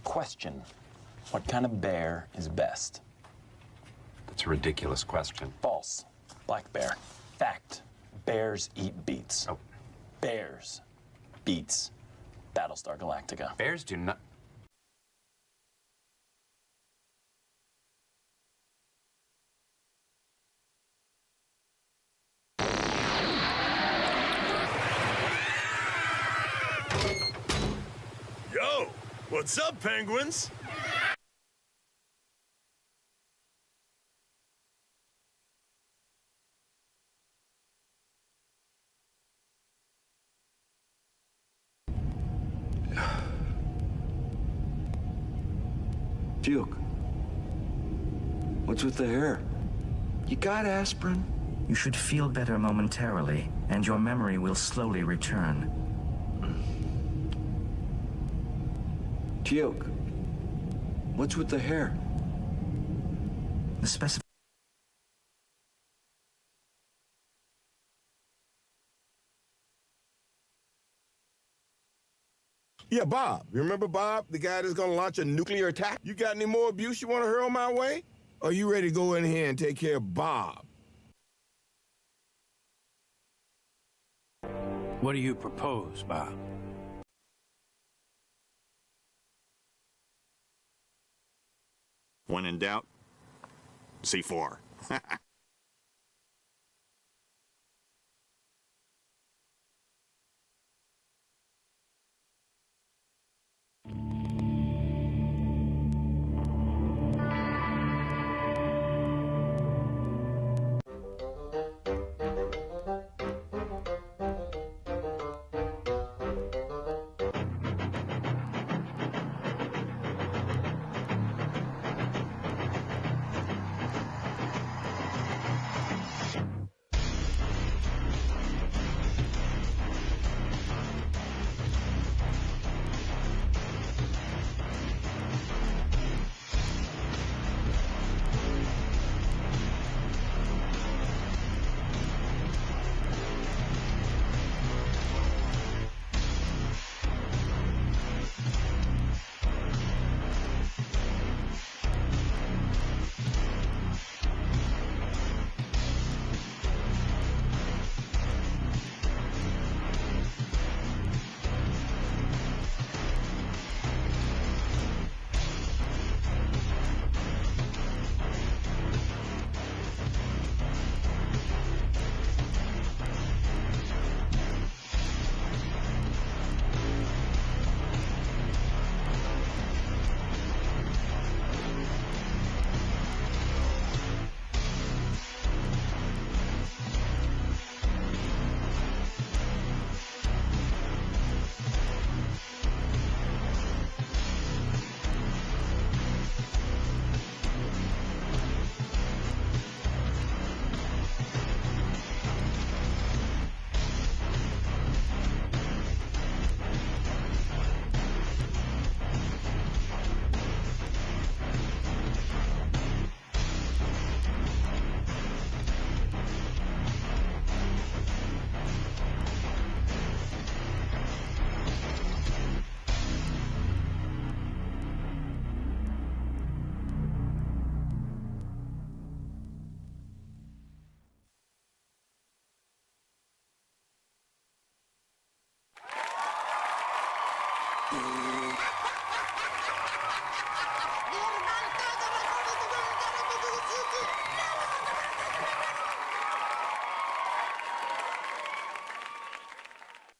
Question. What kind of bear is best? That's a ridiculous question. False. Black bear. Fact. Bears eat beets. Oh. Bears. Beets. Battlestar Galactica. Bears do not... Yo! What's up, penguins? Duke, what's with the hair? You got aspirin? You should feel better momentarily, and your memory will slowly return. Duke, what's with the hair? The specific... Yeah, Bob. You remember Bob, the guy that's gonna launch a nuclear attack? You got any more abuse you want to hurl my way? Or are you ready to go in here and take care of Bob? What do you propose, Bob? When in doubt, C4.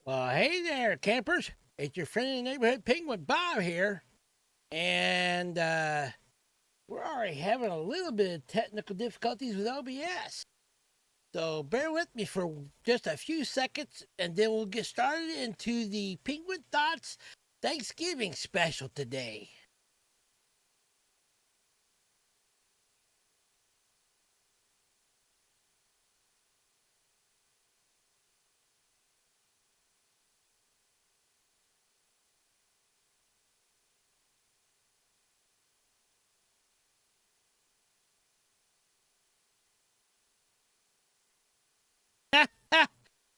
Well, hey there, campers. It's your friendly neighborhood penguin, Bob, here. And we're already having a little bit of technical difficulties with OBS. So bear with me for just a few seconds, and then we'll get started into the Penguin Thoughts Thanksgiving special today.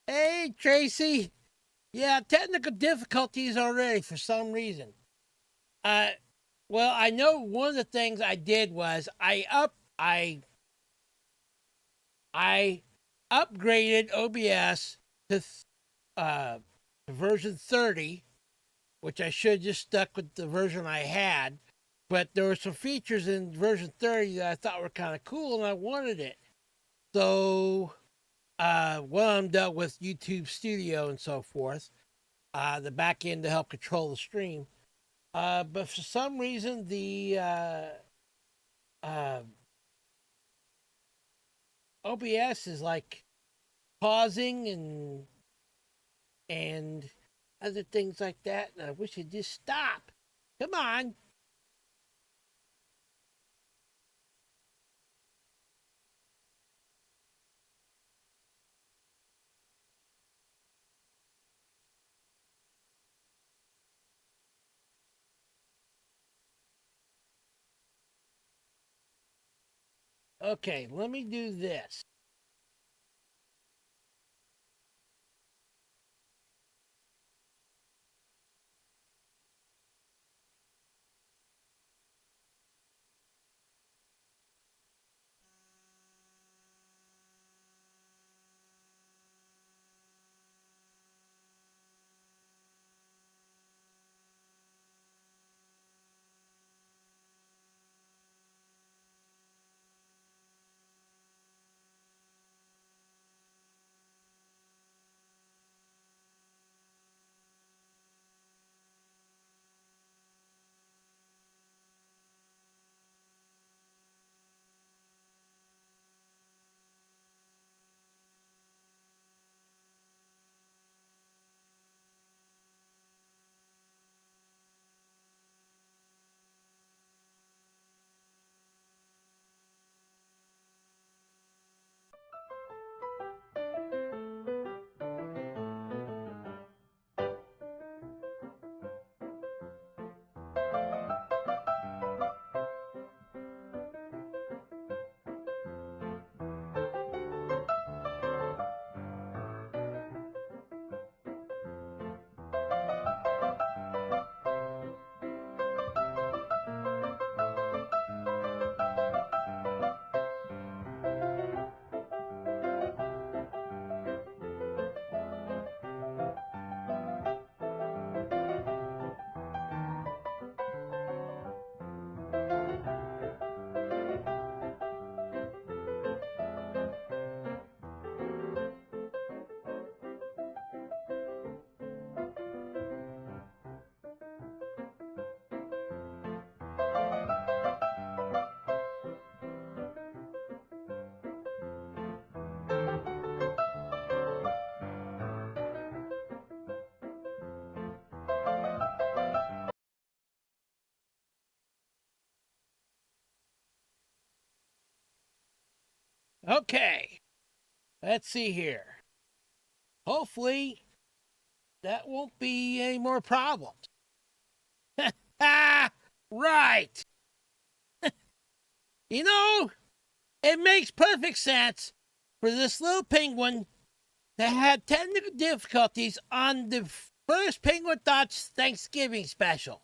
Hey, Tracy. Yeah, technical difficulties already for some reason. Well, I know one of the things I did was I upgraded OBS to version 30, which I should have just stuck with the version I had. But there were some features in version 30 that I thought were kind of cool, and I wanted it. So one of them dealt with YouTube Studio and so forth, the back end to help control the stream. But for some reason, the OBS is like pausing and other things like that. And I wish it'd just stop. Come on. Okay, let me do this. Okay, let's see here. Hopefully, that won't be any more problems. Ah, right. You know, it makes perfect sense for this little penguin to have technical difficulties on the first Penguin Thoughts Thanksgiving special.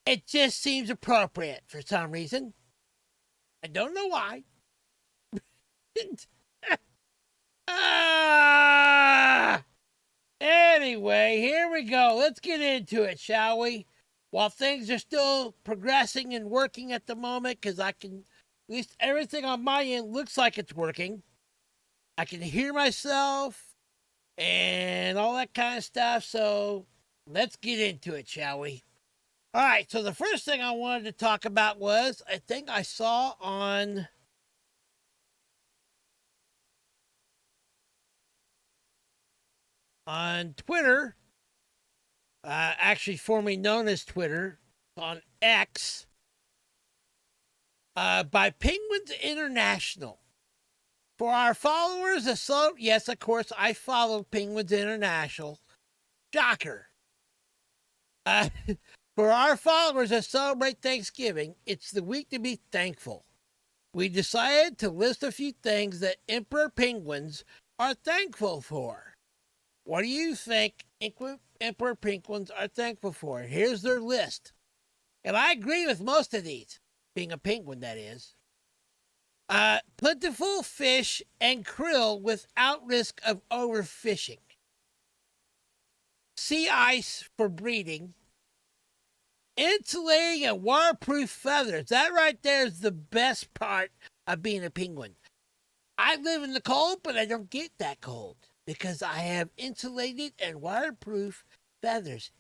It just seems appropriate for some reason. I don't know why. Anyway, here we go. Let's get into it, shall we? While things are still progressing and working at the moment, because I can, at least everything on my end looks like it's working. I can hear myself and all that kind of stuff. So let's get into it, shall we? All right. So the first thing I wanted to talk about was, I think I saw on Twitter, actually formerly known as Twitter, on X, by Penguins International. For our followers, yes, of course, I follow Penguins International. Shocker. For our followers that celebrate Thanksgiving, it's the week to be thankful. We decided to list a few things that Emperor Penguins are thankful for. What do you think Emperor Penguins are thankful for? Here's their list. And I agree with most of these, being a penguin, that is. Plentiful fish and krill without risk of overfishing. Sea ice for breeding. Insulating and waterproof feathers. That right there is the best part of being a penguin. I live in the cold, but I don't get that cold because I have insulated and waterproof feathers.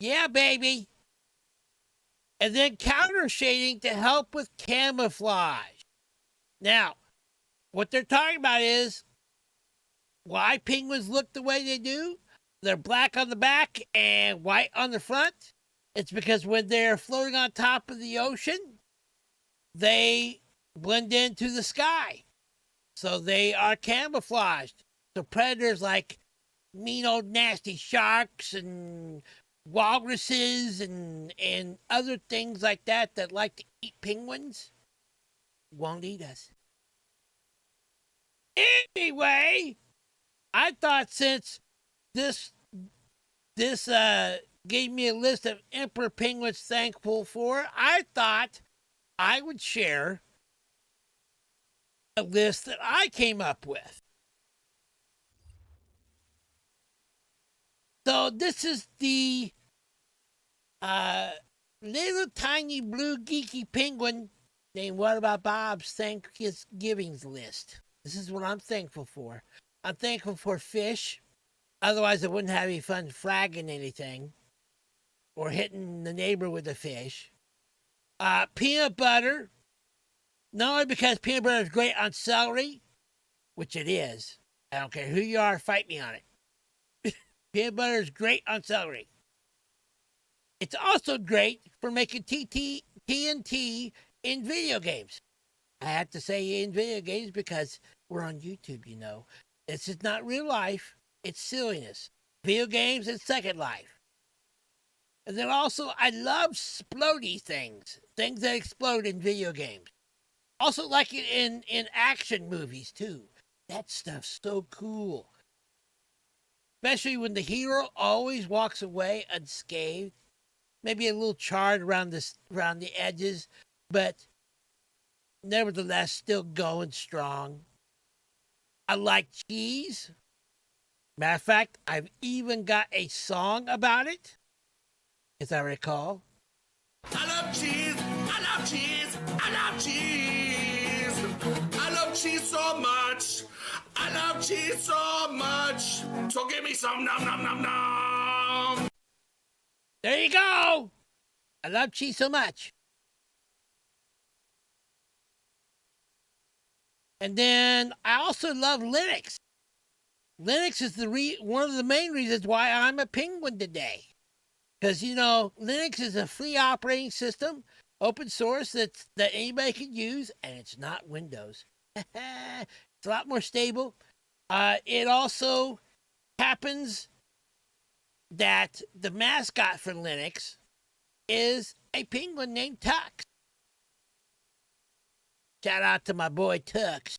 Yeah, baby. And then counter shading to help with camouflage. Now, what they're talking about is why penguins look the way they do. They're black on the back and white on the front. It's because when they're floating on top of the ocean, they blend into the sky. So they are camouflaged. So predators like mean old nasty sharks and walruses and other things like that that like to eat penguins won't eat us. Anyway, I thought since this gave me a list of emperor penguins thankful for, I thought I would share a list that I came up with. So this is the little tiny blue geeky penguin named What About Bob's Thanksgiving list. This is what I'm thankful for. I'm thankful for fish. Otherwise, I wouldn't have any fun fragging anything or hitting the neighbor with a fish. Peanut butter. Not only because peanut butter is great on celery, which it is. I don't care who you are, fight me on it. Peanut butter is great on celery. It's also great for making TNT in video games. I have to say in video games because we're on YouTube, you know. This is not real life. It's silliness. Video games and Second Life. And then also, I love explodey things. Things that explode in video games. Also like it in action movies, too. That stuff's so cool. Especially when the hero always walks away unscathed. Maybe a little charred around the edges, but nevertheless still going strong. I like cheese. Matter of fact, I've even got a song about it, as I recall. I love cheese. I love cheese. I love cheese. I love cheese so much. I love cheese so much. So give me some nom nom nom nom. There you go. I love cheese so much. And then I also love Linux. Linux is one of the main reasons why I'm a penguin today. Because, you know, Linux is a free operating system, open source that anybody can use, and it's not Windows. It's a lot more stable. It also happens that the mascot for Linux is a penguin named Tux. Shout out to my boy Tux.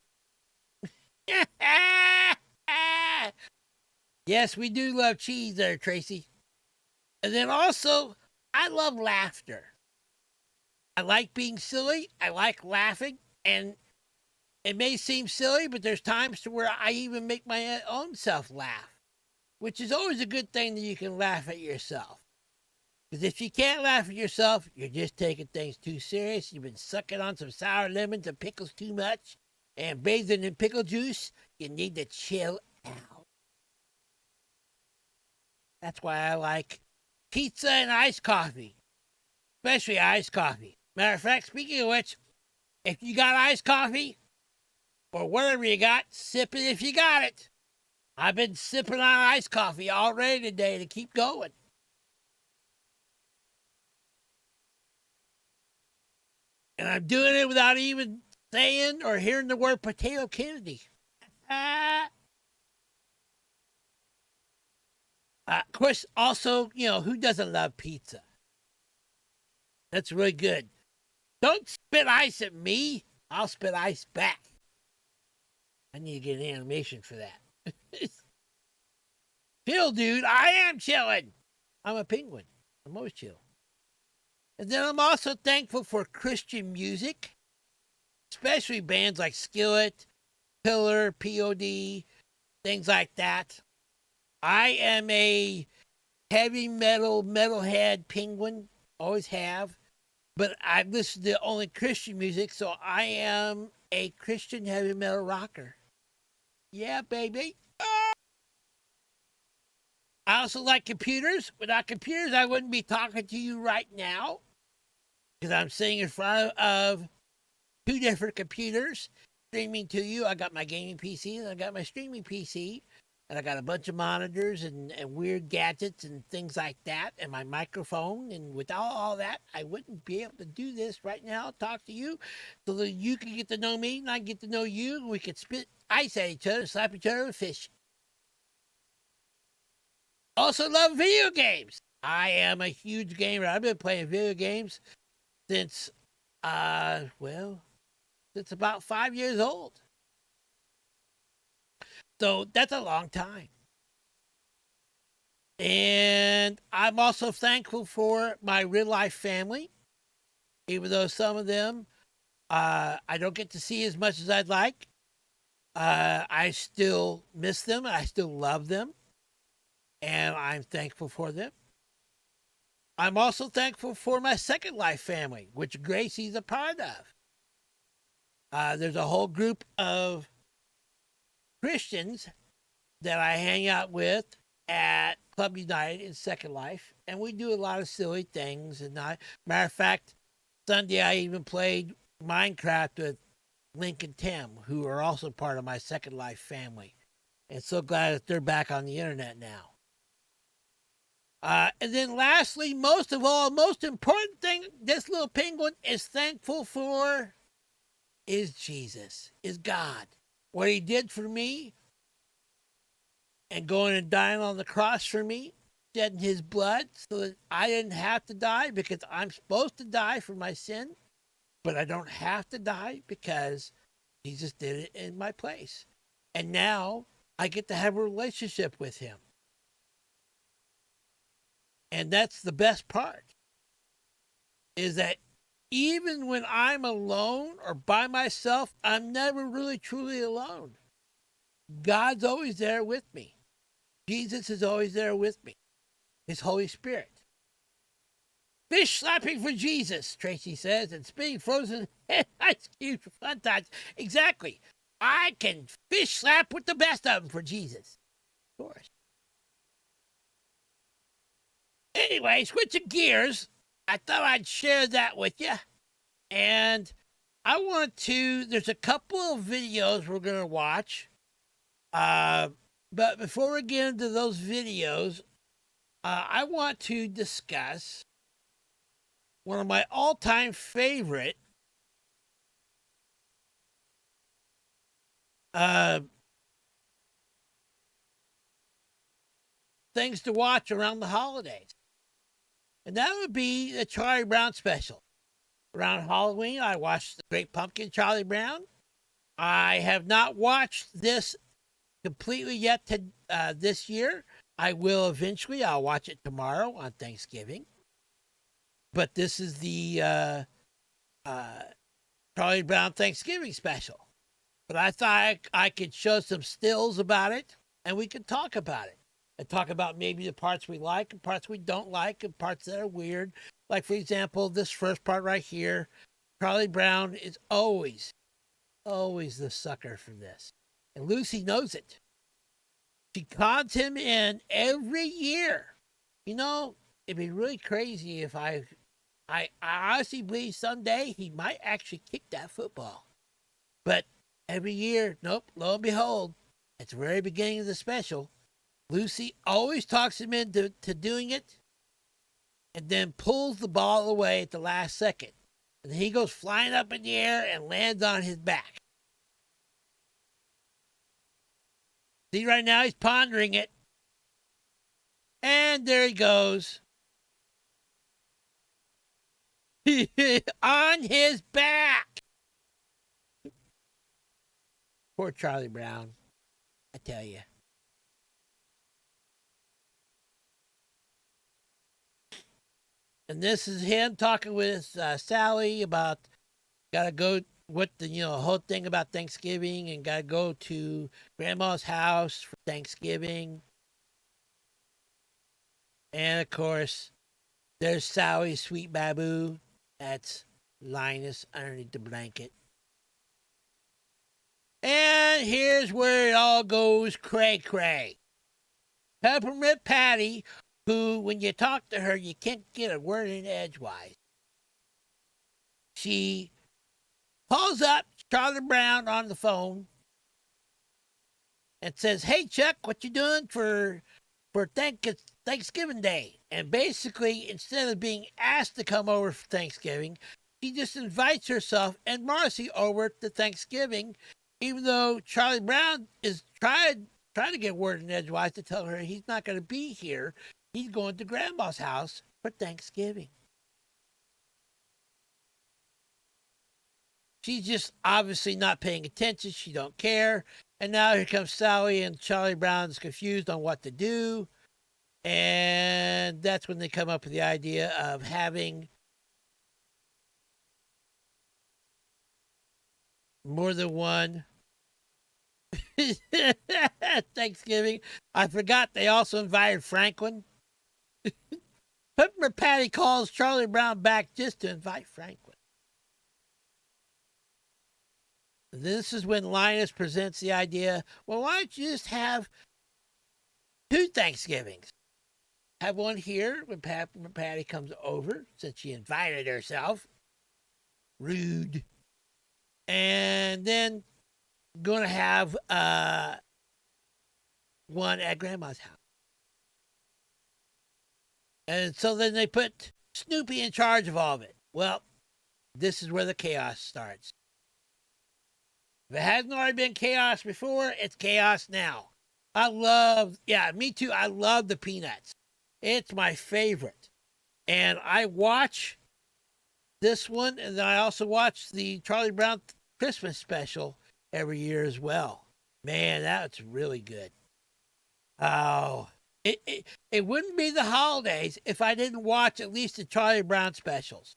Yes, we do love cheese there, Tracy. And then also, I love laughter. I like being silly. I like laughing. And it may seem silly, but there's times to where I even make my own self laugh, which is always a good thing that you can laugh at yourself. Because if you can't laugh at yourself, you're just taking things too serious. You've been sucking on some sour lemons and pickles too much and bathing in pickle juice. You need to chill out. That's why I like pizza and iced coffee, especially iced coffee. Matter of fact, speaking of which, if you got iced coffee or whatever you got, sip it if you got it. I've been sipping on iced coffee already today to keep going. And I'm doing it without even saying or hearing the word potato Kennedy. Of course, also, you know, who doesn't love pizza? That's really good. Don't spit ice at me. I'll spit ice back. I need to get an animation for that. Chill, dude. I am chilling. I'm a penguin. I'm always chill. And then I'm also thankful for Christian music, especially bands like Skillet, Pillar, POD, things like that. I am a heavy metalhead penguin, always have, but I listen to only Christian music, so I am a Christian heavy metal rocker. Yeah, baby. I also like computers. Without computers, I wouldn't be talking to you right now because I'm sitting in front of two different computers streaming to you. I got my gaming PC and I got my streaming PC, and I got a bunch of monitors and weird gadgets and things like that, and my microphone. And without all that, I wouldn't be able to do this right now, talk to you, so that you can get to know me and I get to know you, and we could spit ice at each other, slap each other with fish. Also love video games. I am a huge gamer. I've been playing video games since, since about 5 years old. So that's a long time. And I'm also thankful for my real life family, even though some of them I don't get to see as much as I'd like. I still miss them. I still love them. And I'm thankful for them. I'm also thankful for my Second Life family, which Gracie's a part of. There's a whole group of Christians that I hang out with at Club United in Second Life, and we do a lot of silly things. And matter of fact, Sunday I even played Minecraft with Link and Tim, who are also part of my Second Life family. And so glad that they're back on the internet now. And then lastly, most of all, most important thing this little penguin is thankful for is Jesus, is God. What he did for me and going and dying on the cross for me, shedding his blood so that I didn't have to die, because I'm supposed to die for my sin, but I don't have to die because Jesus did it in my place. And now I get to have a relationship with him. And that's the best part, is that even when I'm alone or by myself, I'm never really truly alone. God's always there with me. Jesus is always there with me. His Holy Spirit. Fish slapping for Jesus, Tracy says, and spinning frozen ice cubes for fun times. Exactly. I can fish slap with the best of them for Jesus. Of course. Anyway, switching gears, I thought I'd share that with you. And there's a couple of videos we're going to watch. But before we get into those videos, I want to discuss one of my all-time favorite things to watch around the holidays. And that would be the Charlie Brown special. Around Halloween, I watched The Great Pumpkin, Charlie Brown. I have not watched this completely yet this year. I will eventually. I'll watch it tomorrow on Thanksgiving. But this is the Charlie Brown Thanksgiving special. But I thought I could show some stills about it, and we could talk about it. And talk about maybe the parts we like and parts we don't like and parts that are weird. Like, for example, this first part right here. Charlie Brown is always the sucker for this. And Lucy knows it. She cons him in every year. You know, it'd be really crazy if I honestly believe someday he might actually kick that football. But every year, nope, lo and behold, at the very beginning of the special, Lucy always talks him into doing it and then pulls the ball away at the last second. And he goes flying up in the air and lands on his back. See, right now he's pondering it. And there he goes. On his back. Poor Charlie Brown, I tell you. And this is him talking with Sally about gotta go what the whole thing about Thanksgiving and gotta go to Grandma's house for Thanksgiving. And of course, there's Sally's sweet baboo. That's Linus underneath the blanket. And here's where it all goes cray-cray. Peppermint Patty, who, when you talk to her, you can't get a word in edgewise. She calls up Charlie Brown on the phone and says, "Hey, Chuck, what you doing for Thanksgiving Day?" And basically, instead of being asked to come over for Thanksgiving, she just invites herself and Marcy over to Thanksgiving, even though Charlie Brown is trying to get word in edgewise to tell her he's not going to be here. He's going to Grandma's house for Thanksgiving. She's just obviously not paying attention. She don't care. And now here comes Sally, and Charlie Brown's confused on what to do. And that's when they come up with the idea of having more than one Thanksgiving. I forgot they also invited Franklin. Peppermint Patty calls Charlie Brown back just to invite Franklin. This is when Linus presents the idea, well, why don't you just have 2 Thanksgivings? Have one here when Peppermint Patty comes over, since she invited herself. Rude. And then going to have one at Grandma's house. And so then they put Snoopy in charge of all of it. Well, this is where the chaos starts. If it hasn't already been chaos before, it's chaos now. Me too, I love the Peanuts. It's my favorite. And I watch this one, and then I also watch the Charlie Brown Christmas special every year as well. Man, that's really good. Oh, it wouldn't be the holidays if I didn't watch at least the Charlie Brown specials.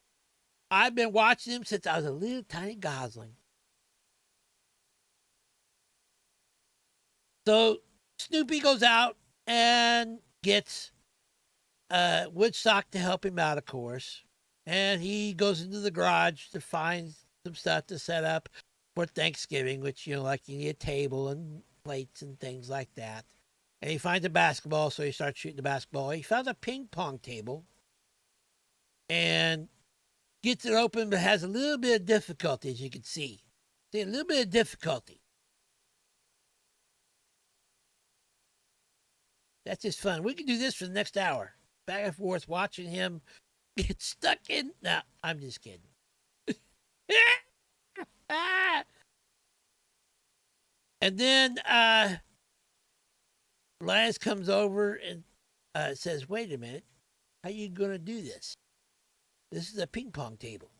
I've been watching them since I was a little tiny gosling. So Snoopy goes out and gets Woodstock to help him out, of course. And he goes into the garage to find some stuff to set up for Thanksgiving, which, like you need a table and plates and things like that. And he finds a basketball, so he starts shooting the basketball. He found a ping pong table and gets it open, but has a little bit of difficulty, as you can see. A little bit of difficulty. That's just fun. We can do this for the next hour. Back and forth, watching him get stuck in. No, I'm just kidding. And then Linus comes over and says, "Wait a minute. How are you going to do this? This is a ping pong table."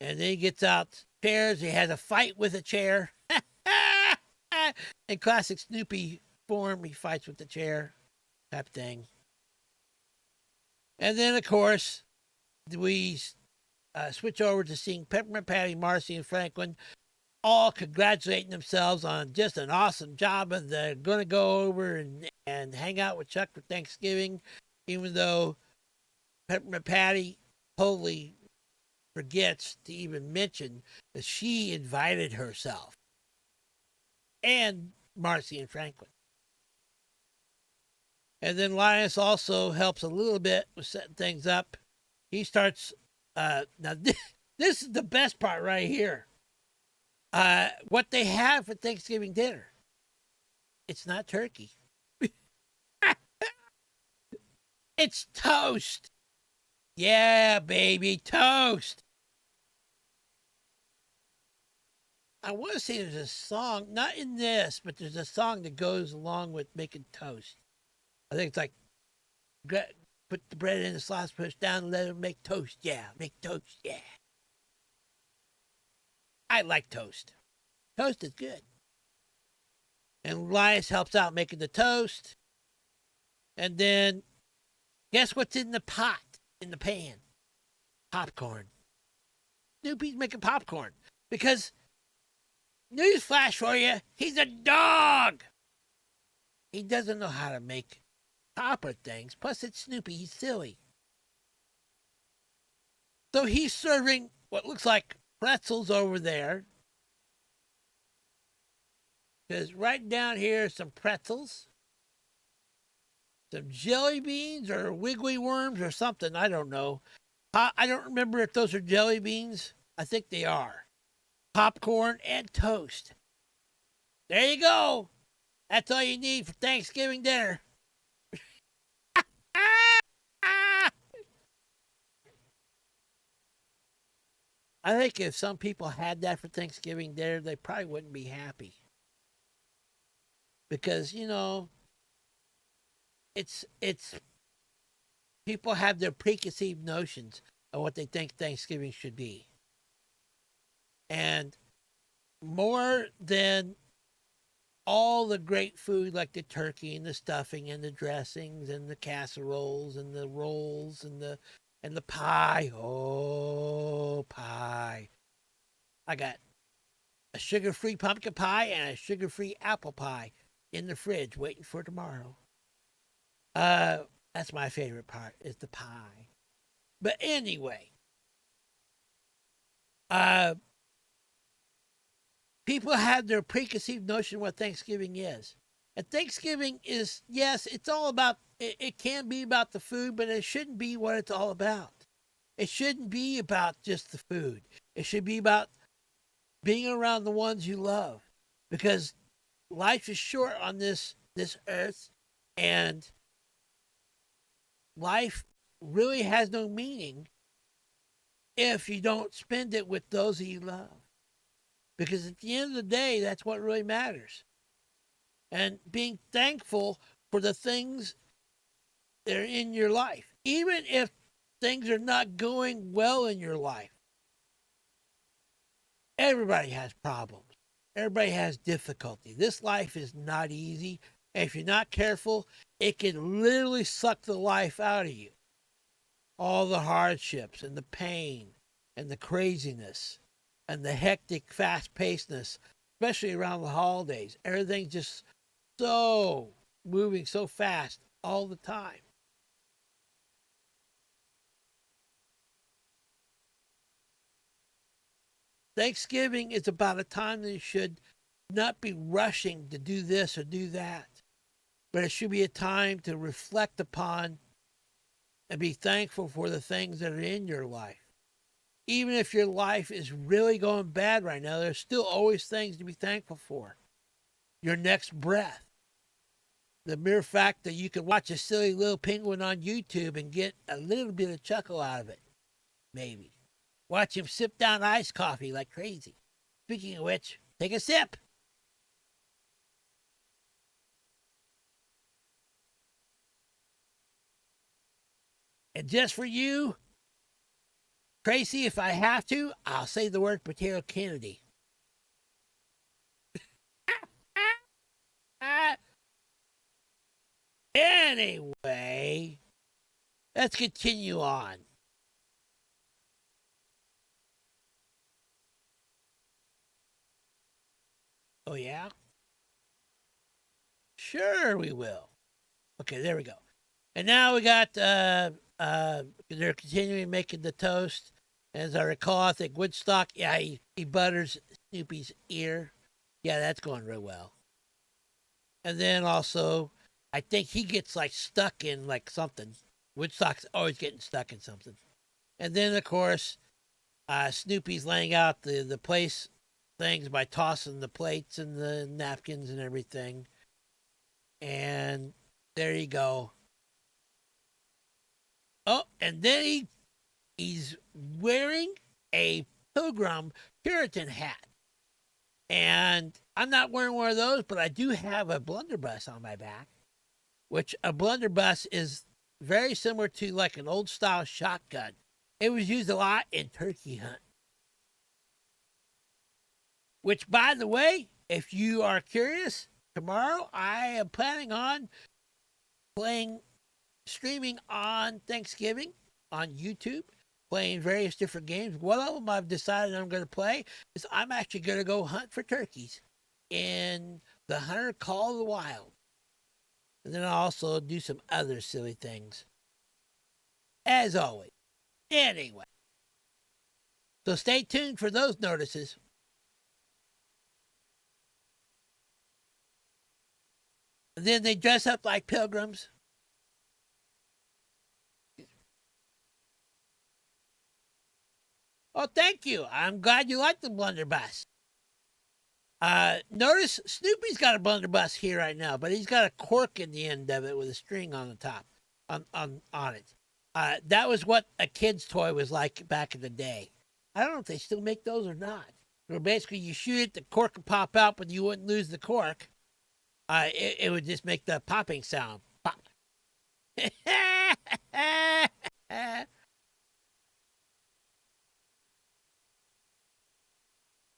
And then he gets out chairs. He has a fight with a chair. In classic Snoopy form, he fights with the chair type thing. And then, of course, we switch over to seeing Peppermint Patty, Marcy, and Franklin all congratulating themselves on just an awesome job, and they're going to go over and hang out with Chuck for Thanksgiving, even though Peppermint Patty totally forgets to even mention that she invited herself and Marcy and Franklin. And then Linus also helps a little bit with setting things up. He starts, now this is the best part right here. What they have for Thanksgiving dinner. It's not turkey. It's toast. Yeah, baby, toast. I want to say there's a song, not in this, but there's a song that goes along with making toast. I think it's like, put the bread in the slice, push down, and let it make toast. Yeah, make toast. Yeah. I like toast. Toast is good. And Linus helps out making the toast. And then, guess what's in the pot in the pan. Popcorn. Snoopy's making popcorn. Because, newsflash for you, he's a dog. He doesn't know how to make proper things. Plus, it's Snoopy. He's silly. So he's serving what looks like pretzels over there. Because right down here, some pretzels. Some jelly beans or wiggly worms or something. I don't know. I don't remember if those are jelly beans. I think they are. Popcorn and toast. There you go. That's all you need for Thanksgiving dinner. I think if some people had that for Thanksgiving dinner, they probably wouldn't be happy. Because, you know, it's people have their preconceived notions of what they think Thanksgiving should be. And more than all the great food like the turkey and the stuffing and the dressings and the casseroles and the rolls and the pie. Oh, pie. I got a sugar-free pumpkin pie and a sugar-free apple pie in the fridge waiting for tomorrow. That's my favorite part, is the pie. But anyway, people have their preconceived notion of what Thanksgiving is. And Thanksgiving is, yes, it's all about, it can be about the food, but it shouldn't be what it's all about. It shouldn't be about just the food. It should be about being around the ones you love. Because life is short on this earth, and life really has no meaning if you don't spend it with those that you love. Because at the end of the day, that's what really matters. And being thankful for the things that are in your life. Even if things are not going well in your life. Everybody has problems. Everybody has difficulty. This life is not easy. And if you're not careful, it can literally suck the life out of you. All the hardships and the pain and the craziness and the hectic fast-pacedness, especially around the holidays. Everything's just so moving so fast all the time. Thanksgiving is about a time that you should not be rushing to do this or do that, but it should be a time to reflect upon and be thankful for the things that are in your life. Even if your life is really going bad right now, there's still always things to be thankful for. Your next breath. The mere fact that you can watch a silly little penguin on YouTube and get a little bit of chuckle out of it. Maybe. Watch him sip down iced coffee like crazy. Speaking of which, take a sip. And just for you, Tracy, if I have to, I'll say the word potato Kennedy. Anyway, let's continue on. Oh, yeah? Sure, we will. Okay, there we go. And now we got, they're continuing making the toast. As I recall, I think Woodstock, yeah, he butters Snoopy's ear. Yeah, that's going real well. And then also, I think he gets like stuck in like something. Woodstock's always getting stuck in something. And then, of course, Snoopy's laying out the place things by tossing the plates and the napkins and everything. And there you go. Oh, and then he's wearing a Pilgrim Puritan hat. And I'm not wearing one of those, but I do have a blunderbuss on my back, which a blunderbuss is very similar to like an old style shotgun. It was used a lot in turkey hunt. Which, by the way, if you are curious, tomorrow I am planning on streaming on Thanksgiving on YouTube playing various different games. One of them I've decided I'm going to play is I'm actually going to go hunt for turkeys in the Hunter Call of the Wild. And then I'll also do some other silly things. As always. Anyway. So stay tuned for those notices. And then they dress up like pilgrims. Oh, thank you. I'm glad you like the blunderbuss. Notice Snoopy's got a blunderbuss here right now, but he's got a cork in the end of it with a string on the top, on it. That was what a kid's toy was like back in the day. I don't know if they still make those or not. Where basically you shoot it, the cork would pop out, but you wouldn't lose the cork. It would just make the popping sound. Pop.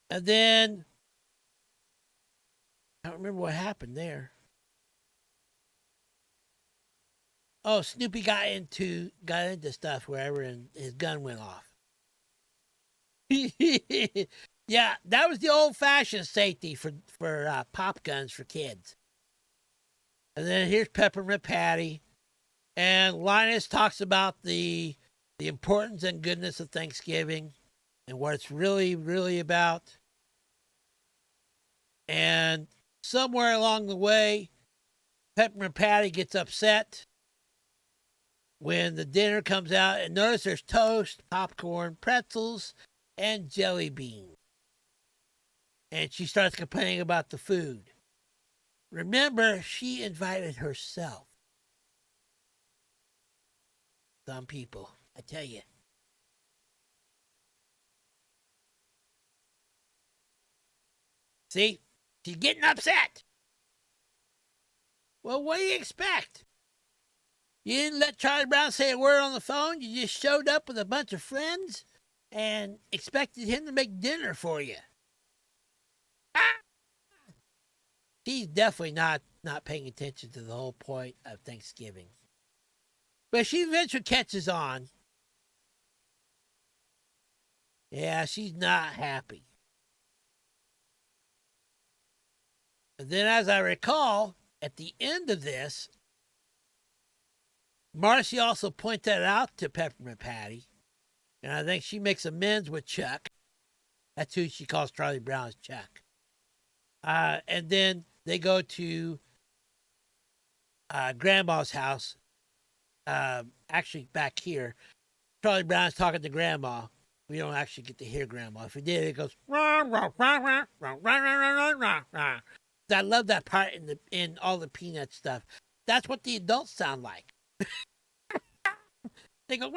And then, I don't remember what happened there. Oh, Snoopy got into stuff wherever, and his gun went off. Yeah, that was the old-fashioned safety for pop guns for kids. And then here's Peppermint Patty, and Linus talks about the importance and goodness of Thanksgiving and what it's really, really about. And somewhere along the way, Peppermint Patty gets upset when the dinner comes out. And notice there's toast, popcorn, pretzels, and jelly beans. And she starts complaining about the food. Remember, she invited herself. Some people, I tell you. See? She's getting upset. Well, what do you expect? You didn't let Charlie Brown say a word on the phone. You just showed up with a bunch of friends and expected him to make dinner for you. Ah! She's definitely not paying attention to the whole point of Thanksgiving. But she eventually catches on. Yeah, she's not happy. And then, as I recall, at the end of this, Marcy also pointed that out to Peppermint Patty. And I think she makes amends with Chuck. That's who she calls Charlie Brown, as Chuck. And then they go to Grandma's house. Actually, back here, Charlie Brown's talking to Grandma. We don't actually get to hear Grandma. If we did, it goes. I love that part in all the Peanut stuff. That's what the adults sound like. They go.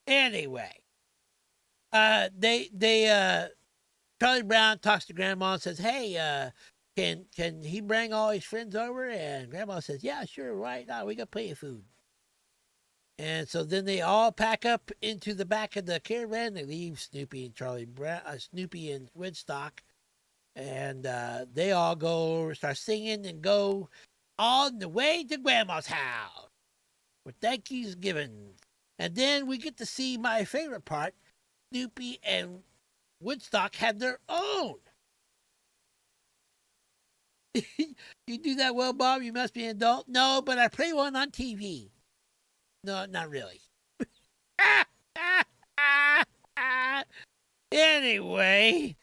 Anyway, Charlie Brown talks to Grandma and says, "Hey, can he bring all his friends over?" And Grandma says, "Yeah, sure, right now we got plenty of food." And so then they all pack up into the back of the caravan. They leave Snoopy and Snoopy and Woodstock, and they all go start singing and go on the way to Grandma's house with Thanksgiving. And then we get to see my favorite part: Snoopy and Woodstock have their own. You do that well, Bob? You must be an adult. No, but I play one on TV. No, not really. Anyway,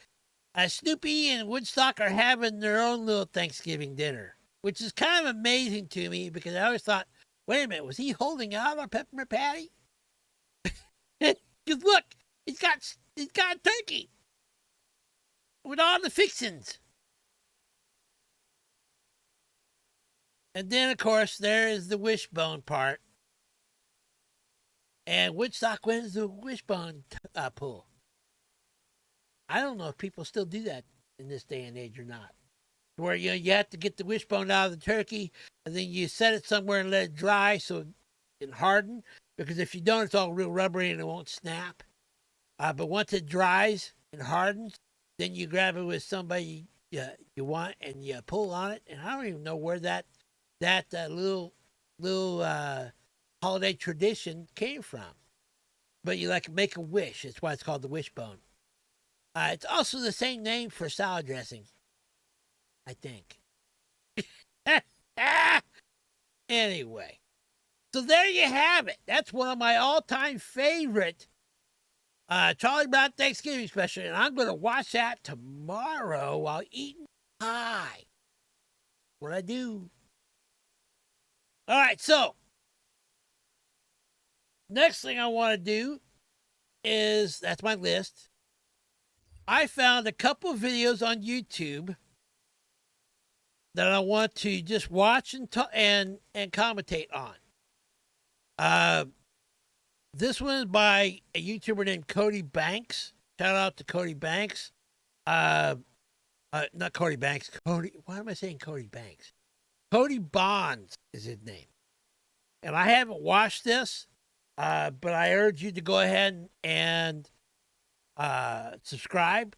Snoopy and Woodstock are having their own little Thanksgiving dinner, which is kind of amazing to me because I always thought, wait a minute, was he holding out on Peppermint Patty? Because look, he's got a turkey with all the fixings. And then, of course, there is the wishbone part. And Woodstock wins the wishbone pull. I don't know if people still do that in this day and age or not. Where you have to get the wishbone out of the turkey, and then you set it somewhere and let it dry so it can harden. Because if you don't, it's all real rubbery and it won't snap. But once it dries and hardens, then you grab it with somebody, you want, and you pull on it. And I don't even know where that little holiday tradition came from. But you like make a wish. That's why it's called the wishbone. It's also the same name for salad dressing, I think. Anyway, so there you have it. That's one of my all-time favorite Charlie Brown Thanksgiving special, and I'm going to watch that tomorrow while eating pie. What I do. All right, so next thing I want to do is, that's my list. I found a couple of videos on YouTube that I want to just watch and commentate on. This one is by a YouTuber named Cody Banks. Shout out to Cody Banks. Not Cody Banks. Why am I saying Cody Banks? Cody Bonds is his name. And I haven't watched this, but I urge you to go ahead and subscribe.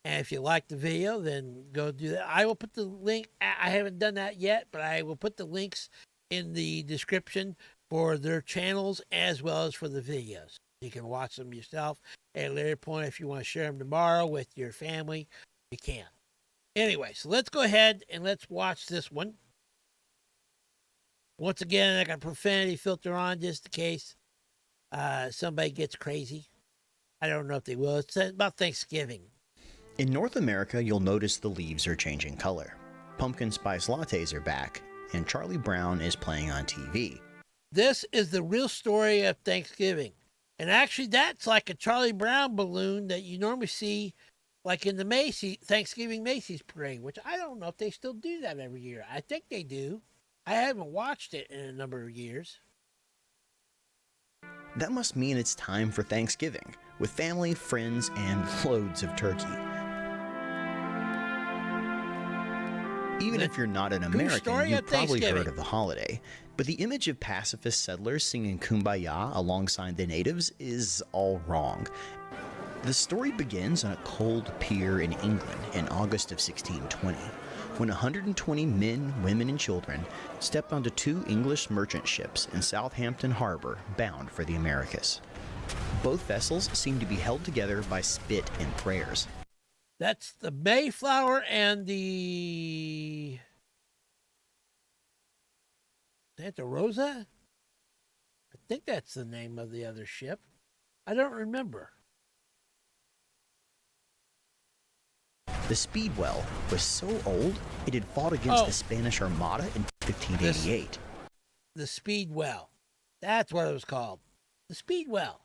And if you like the video, then go do that. I will put the link. I haven't done that yet, but I will put the links in the description for their channels as well as for the videos. You can watch them yourself at a later point. If you want to share them tomorrow with your family, you can. Anyway, so let's go ahead and let's watch this one. Once again, I got a profanity filter on just in case somebody gets crazy. I don't know if they will. It's about Thanksgiving. In North America, you'll notice the leaves are changing color. Pumpkin spice lattes are back, and Charlie Brown is playing on TV. This is the real story of Thanksgiving. And actually, that's like a Charlie Brown balloon that you normally see like in the Thanksgiving Macy's parade, which I don't know if they still do that every year. I think they do. I haven't watched it in a number of years. That must mean it's time for Thanksgiving, with family, friends, and loads of turkey. Even if you're not an American, you've probably heard of the holiday, but the image of pacifist settlers singing Kumbaya alongside the natives is all wrong. The story begins on a cold pier in England in August of 1620, when 120 men, women, and children stepped onto two English merchant ships in Southampton Harbor bound for the Americas. Both vessels seemed to be held together by spit and prayers. That's the Mayflower and the Santa Rosa? I think that's the name of the other ship. I don't remember. The Speedwell was so old, it had fought against the Spanish Armada in 1588. The Speedwell. That's what it was called. The Speedwell.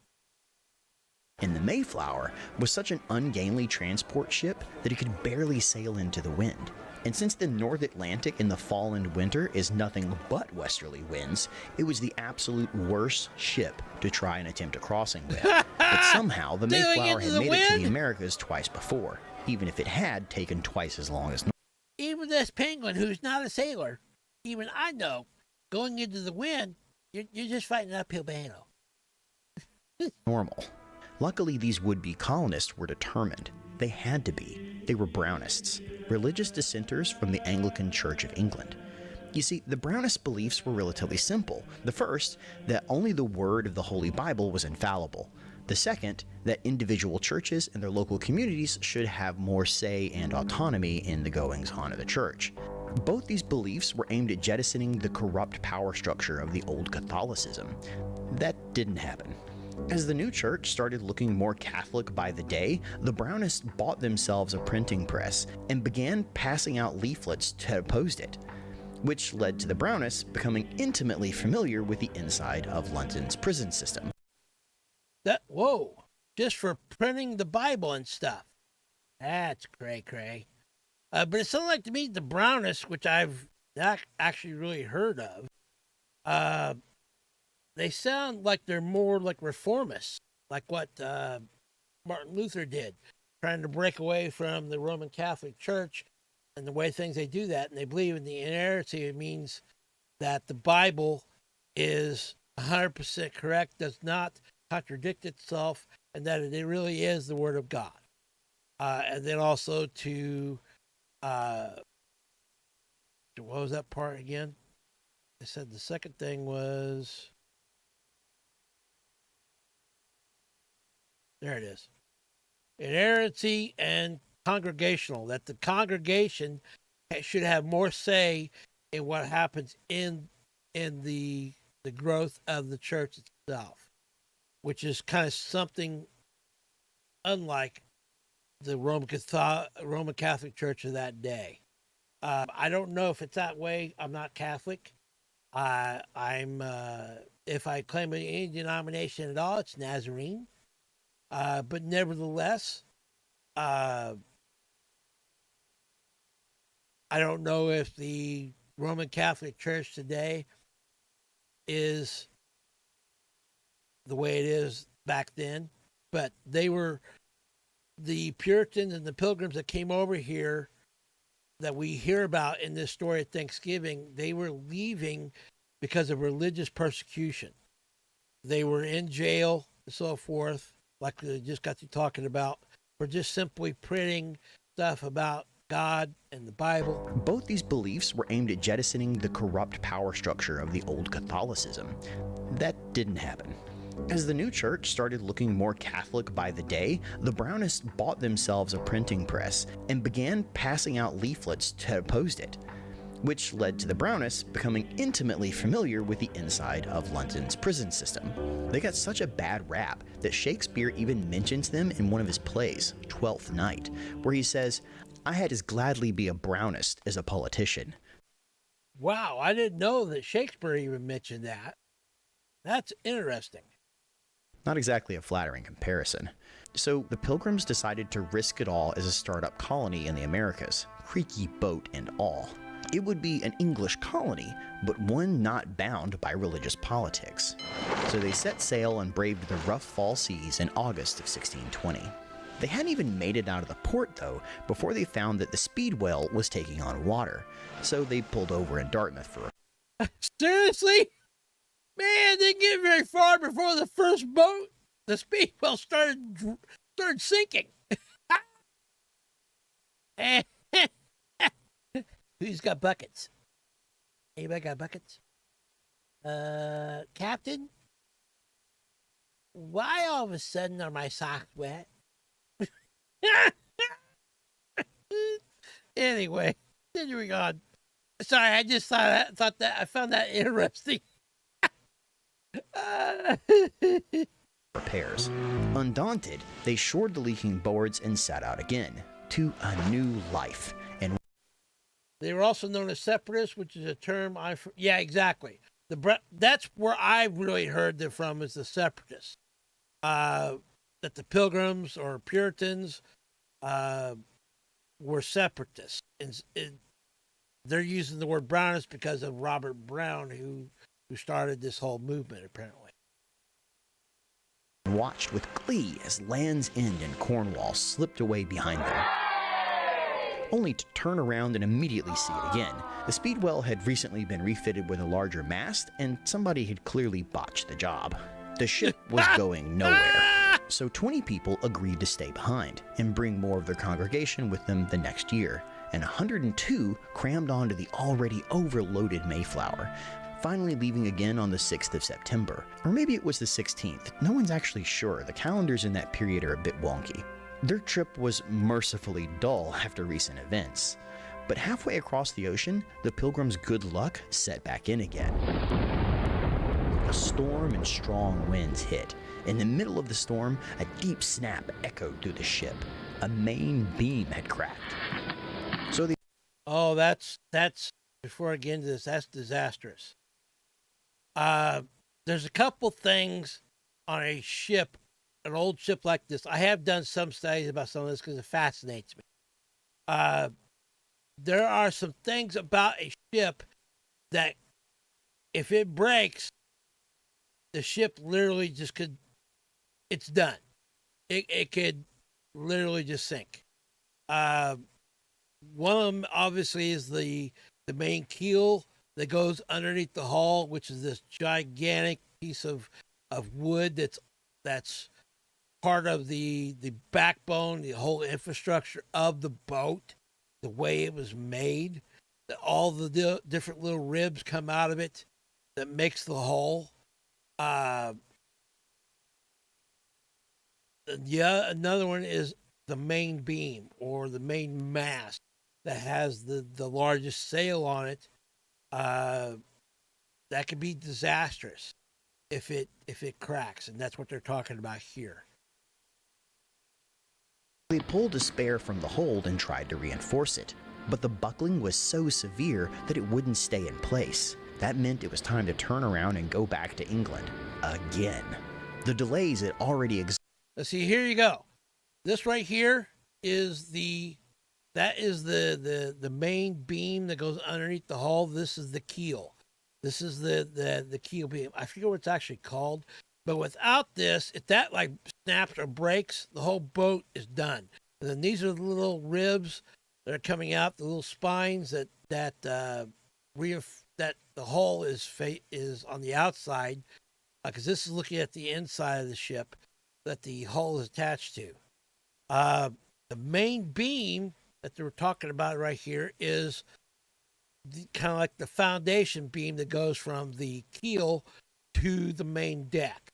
And the Mayflower was such an ungainly transport ship that it could barely sail into the wind. And since the North Atlantic in the fall and winter is nothing but westerly winds, it was the absolute worst ship to try and attempt a crossing with. But somehow the Mayflower had made it to the Americas twice before, even if it had taken twice as long as normal. Even this penguin, who's not a sailor, even I know, going into the wind, you're just fighting an uphill battle. Normal. Luckily, these would-be colonists were determined. They had to be. They were Brownists, religious dissenters from the Anglican Church of England. You see, the Brownist beliefs were relatively simple. The first, that only the word of the Holy Bible was infallible. The second, that individual churches and their local communities should have more say and autonomy in the goings-on of the church. Both these beliefs were aimed at jettisoning the corrupt power structure of the old Catholicism. That didn't happen. As the new church started looking more Catholic by the day, the Brownists bought themselves a printing press and began passing out leaflets that opposed it, which led to the Brownists becoming intimately familiar with the inside of London's prison system. Whoa, just for printing the Bible and stuff. That's cray-cray. But it sounded like to me the Brownists, which I've not actually really heard of, they sound like they're more like reformists, like what Martin Luther did, trying to break away from the Roman Catholic Church and the way things they do that. And they believe in the inerrancy. It means that the Bible is 100% correct, does not contradict itself, and that it really is the Word of God. And then also to What was that part again? I said the second thing was, there it is. Inerrancy and congregational, that the congregation should have more say in what happens in the growth of the church itself, which is kind of something unlike the Roman Catholic Church of that day. I don't know if it's that way. I'm not Catholic. I'm if I claim any denomination at all, it's Nazarene. But nevertheless, I don't know if the Roman Catholic Church today is the way it is back then, but they were the Puritans and the Pilgrims that came over here that we hear about in this story at Thanksgiving. They were leaving because of religious persecution. They were in jail and so forth, like we just got to talking about, for just simply printing stuff about God and the Bible. Both these beliefs were aimed at jettisoning the corrupt power structure of the old Catholicism. That didn't happen. As the new church started looking more Catholic by the day, the Brownists bought themselves a printing press and began passing out leaflets to oppose it, which led to the Brownists becoming intimately familiar with the inside of London's prison system. They got such a bad rap that Shakespeare even mentions them in one of his plays, Twelfth Night, where he says, "I had as gladly be a Brownist as a politician." Wow, I didn't know that Shakespeare even mentioned that. That's interesting. Not exactly a flattering comparison. So the Pilgrims decided to risk it all as a startup colony in the Americas, creaky boat and all. It would be an English colony, but one not bound by religious politics. So they set sail and braved the rough fall seas in August of 1620. They hadn't even made it out of the port, though, before they found that the Speedwell was taking on water. So they pulled over in Dartmouth for Seriously? Man, they didn't get very far before the first boat, the Speedwell, started sinking. Who's got buckets? Anybody got buckets? Captain? Why all of a sudden are my socks wet? Anyway, continuing on. Sorry, I just thought that I found that interesting. repairs. Undaunted, they shored the leaking boards and set out again to a new life. And they were also known as separatists, which is a term yeah, exactly. That's where I really heard them from, is the separatists. That the Pilgrims or Puritans were separatists. And they're using the word Brownist because of Robert Brown, who started this whole movement, apparently. Watched with glee as Land's End and Cornwall slipped away behind them, only to turn around and immediately see it again. The Speedwell had recently been refitted with a larger mast, and somebody had clearly botched the job. The ship was going nowhere, so 20 people agreed to stay behind and bring more of their congregation with them the next year, and 102 crammed onto the already overloaded Mayflower, finally leaving again on the 6th of September. Or maybe it was the 16th, no one's actually sure. The calendars in that period are a bit wonky. Their trip was mercifully dull after recent events, but halfway across the ocean, the Pilgrims' good luck set back in again. A storm and strong winds hit. In the middle of the storm, a deep snap echoed through the ship. A main beam had cracked. So the that's before I get into this, that's disastrous. There's a couple things on a ship, an old ship like this. I have done some studies about some of this because it fascinates me. There are some things about a ship that if it breaks, the ship literally just could, it's done. It could literally just sink. One of them obviously is the main keel that goes underneath the hull, which is this gigantic piece of wood that's part of the backbone, the whole infrastructure of the boat. the way it was made, that all the different little ribs come out of it that makes the hull. Yeah, another one is the main beam or the main mast that has the largest sail on it. That could be disastrous if it cracks, and that's what they're talking about here. They pulled a spare from the hold and tried to reinforce it, but the buckling was so severe that it wouldn't stay in place. That meant it was time to turn around and go back to England again. The delays had already existed. Let's see, here you go. This right here is the main beam that goes underneath the hull. This is the keel. This is the keel beam. I forget what it's actually called, but without this, if that like snaps or breaks, the whole boat is done. And then these are the little ribs that are coming out, the little spines that the hull is on the outside, because this is looking at the inside of the ship that the hull is attached to. The main beam that they were talking about right here is kind of like the foundation beam that goes from the keel to the main deck,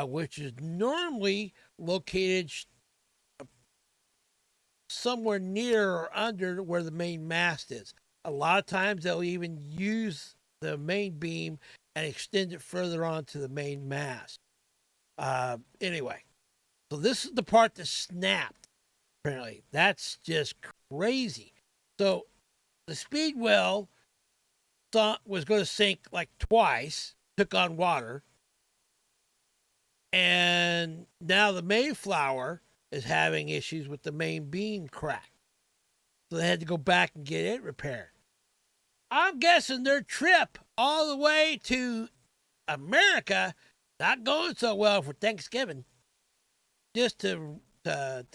which is normally located somewhere near or under where the main mast is. A lot of times they'll even use the main beam and extend it further onto the main mast. Anyway, so this is the part that snapped, apparently. That's just crazy. So the Speedwell was going to sink like twice, took on water, and now the Mayflower is having issues with the main beam crack. So they had to go back and get it repaired. I'm guessing their trip all the way to America not going so well for Thanksgiving, just to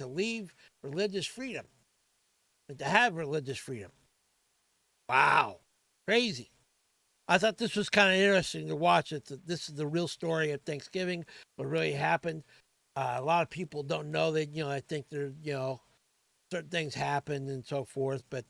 leave religious freedom and to have religious freedom. Wow, crazy. I thought this was kind of interesting to watch. This is the real story of Thanksgiving, what really happened. A lot of people don't know that, I think certain things happened and so forth, but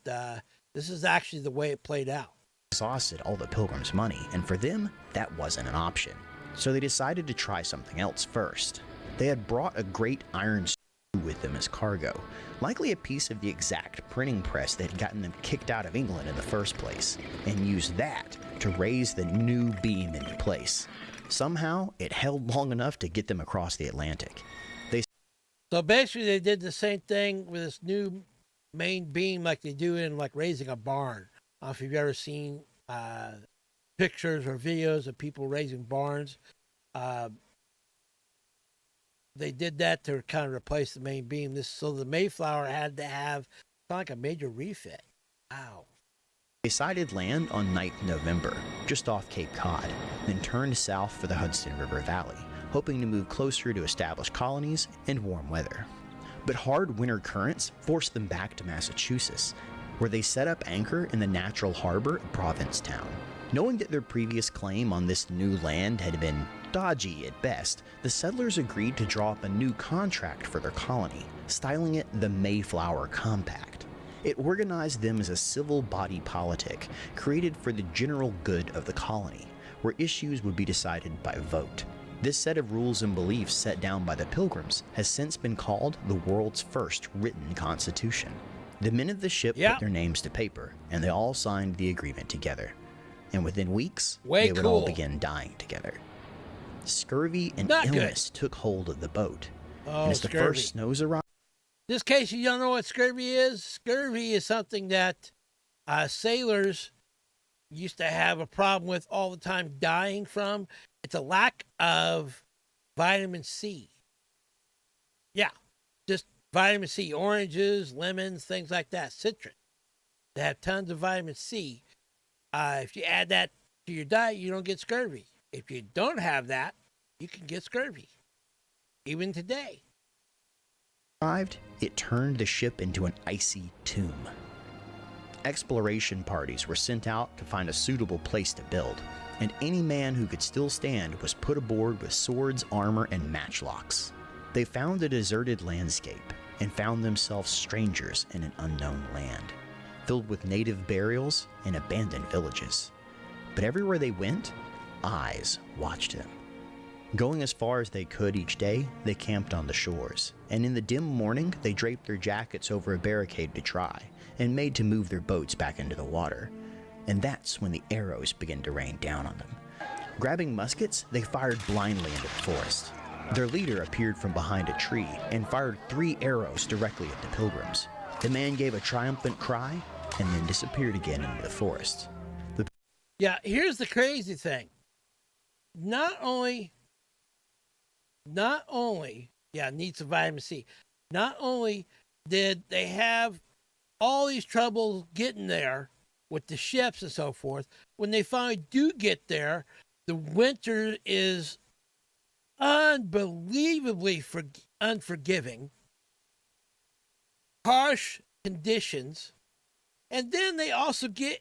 this is actually the way it played out. Exhausted all the Pilgrims' money, and for them, that wasn't an option. So they decided to try something else first. They had brought a great iron screw with them as cargo, likely a piece of the exact printing press that had gotten them kicked out of England in the first place, and used that to raise the new beam into place. Somehow, it held long enough to get them across the Atlantic. So basically, they did the same thing with this new main beam like they do in like raising a barn. I don't know if you've ever seen pictures or videos of people raising barns. They did that to kind of replace the main beam. So the Mayflower had to have kind of like a major refit. Wow. They sighted land on 9th November, just off Cape Cod, then turned south for the Hudson River Valley, hoping to move closer to established colonies and warm weather. But hard winter currents forced them back to Massachusetts, where they set up anchor in the natural harbor of Provincetown. Knowing that their previous claim on this new land had been dodgy at best, the settlers agreed to draw up a new contract for their colony, styling it the Mayflower Compact. It organized them as a civil body politic created for the general good of the colony, where issues would be decided by vote. This set of rules and beliefs set down by the Pilgrims has since been called the world's first written constitution. The men of the ship put their names to paper, and they all signed the agreement together. And within weeks, they would all begin dying together. Scurvy and illness took hold of the boat. And as the first snows arrived... Just in case you don't know what scurvy is something that sailors used to have a problem with all the time dying from. It's a lack of vitamin C. Yeah, just vitamin C, oranges, lemons, things like that, citrus. They have tons of vitamin C. If you add that to your diet, you don't get scurvy. If you don't have that, you can get scurvy, even today. It turned the ship into an icy tomb. Exploration parties were sent out to find a suitable place to build, and any man who could still stand was put aboard with swords, armor, and matchlocks. They found a deserted landscape and found themselves strangers in an unknown land. filled with native burials and abandoned villages. But everywhere they went, eyes watched them. Going as far as they could each day, they camped on the shores, and in the dim morning, they draped their jackets over a barricade to dry, and made to move their boats back into the water. And that's when the arrows began to rain down on them. Grabbing muskets, they fired blindly into the forest. Their leader appeared from behind a tree and fired 3 arrows directly at the pilgrims. The man gave a triumphant cry and then disappeared again into the forest. Yeah, here's the crazy thing. Not only, needs some vitamin C. Not only did they have all these troubles getting there with the ships and so forth, when they finally do get there, the winter is unbelievably unforgiving, harsh conditions, and then they also get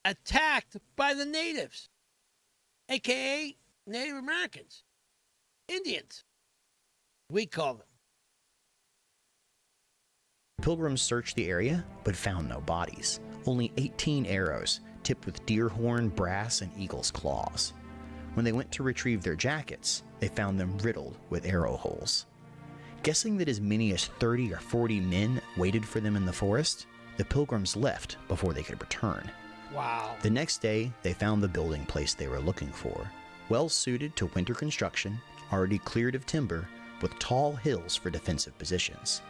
attacked by the natives, aka Native Americans, Indians, we call them. Pilgrims searched the area, but found no bodies. Only 18 arrows, tipped with deer horn, brass, and eagle's claws. When they went to retrieve their jackets, they found them riddled with arrow holes. Guessing that as many as 30 or 40 men waited for them in the forest, the pilgrims left before they could return. Wow. The next day, they found the building place they were looking for, well suited to winter construction, already cleared of timber, with tall hills for defensive positions.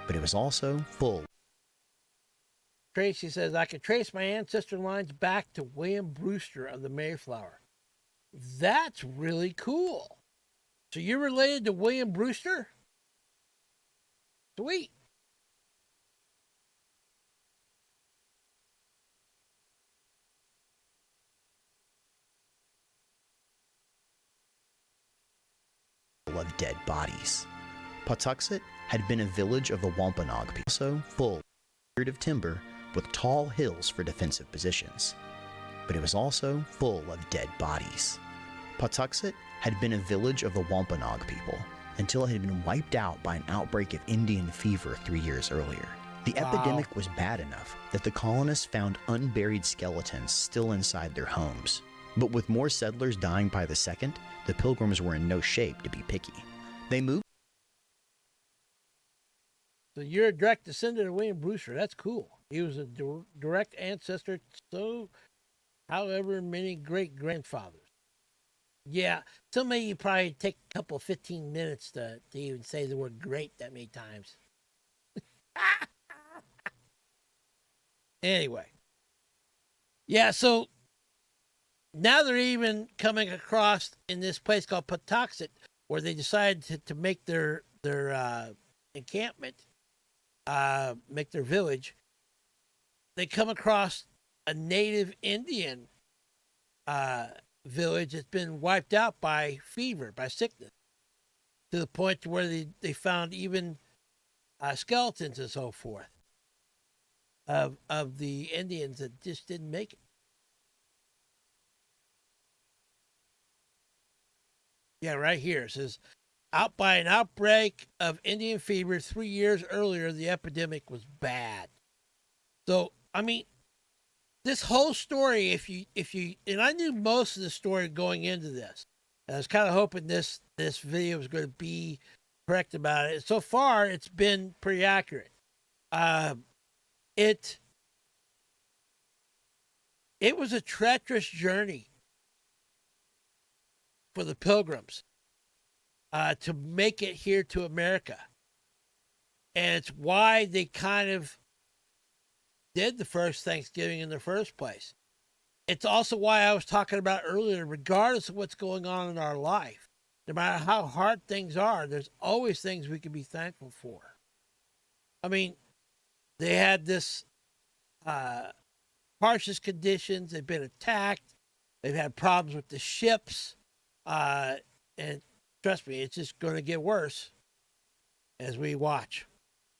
But it was also full. Tracy says, I could trace my ancestor lines back to William Brewster of the Mayflower. That's really cool. So you're related to William Brewster? Sweet. Of dead bodies. Pawtuxet had been a village of the Wampanoag people, also full of timber with tall hills for defensive positions. But it was also full of dead bodies. Pawtuxet had been a village of the Wampanoag people until it had been wiped out by an outbreak of Indian fever 3 years earlier. The epidemic was bad enough that the colonists found unburied skeletons still inside their homes. But with more settlers dying by the second, the pilgrims were in no shape to be picky. They moved. So you're a direct descendant of William Brewster. That's cool. He was a direct ancestor, so however many great-grandfathers. Yeah, some of you probably take a couple 15 minutes to even say the word great that many times. Anyway. Yeah, so now they're even coming across in this place called Pawtuxet, where they decided to make their encampment, make their village. They come across a native Indian village that's been wiped out by fever, by sickness, to the point to where they found even skeletons and so forth of the Indians that just didn't make it. Yeah, right here. It says, out by an outbreak of Indian fever 3 years earlier, the epidemic was bad. So, I mean, this whole story, if you, and I knew most of the story going into this. I was kind of hoping this video was going to be correct about it. So far, it's been pretty accurate. It was a treacherous journey for the Pilgrims to make it here to America. And it's why they kind of did the first Thanksgiving in the first place. It's also why I was talking about earlier, regardless of what's going on in our life, no matter how hard things are, there's always things we can be thankful for. I mean, they had this harshest conditions. They've been attacked. They've had problems with the ships. And trust me, it's just going to get worse as we watch.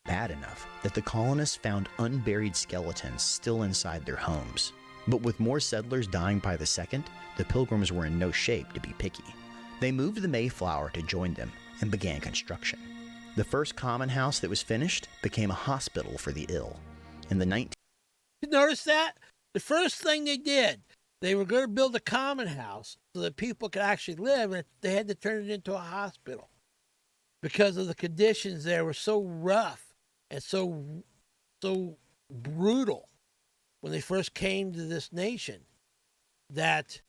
Bad enough that the colonists found unburied skeletons still inside their homes. But with more settlers dying by the second, the Pilgrims were in no shape to be picky. They moved the Mayflower to join them and began construction. The first common house that was finished became a hospital for the ill. In the You notice that? The first thing they did, they were going to build a common house so that people could actually live, and they had to turn it into a hospital because of the conditions there were so rough and so brutal when they first came to this nation that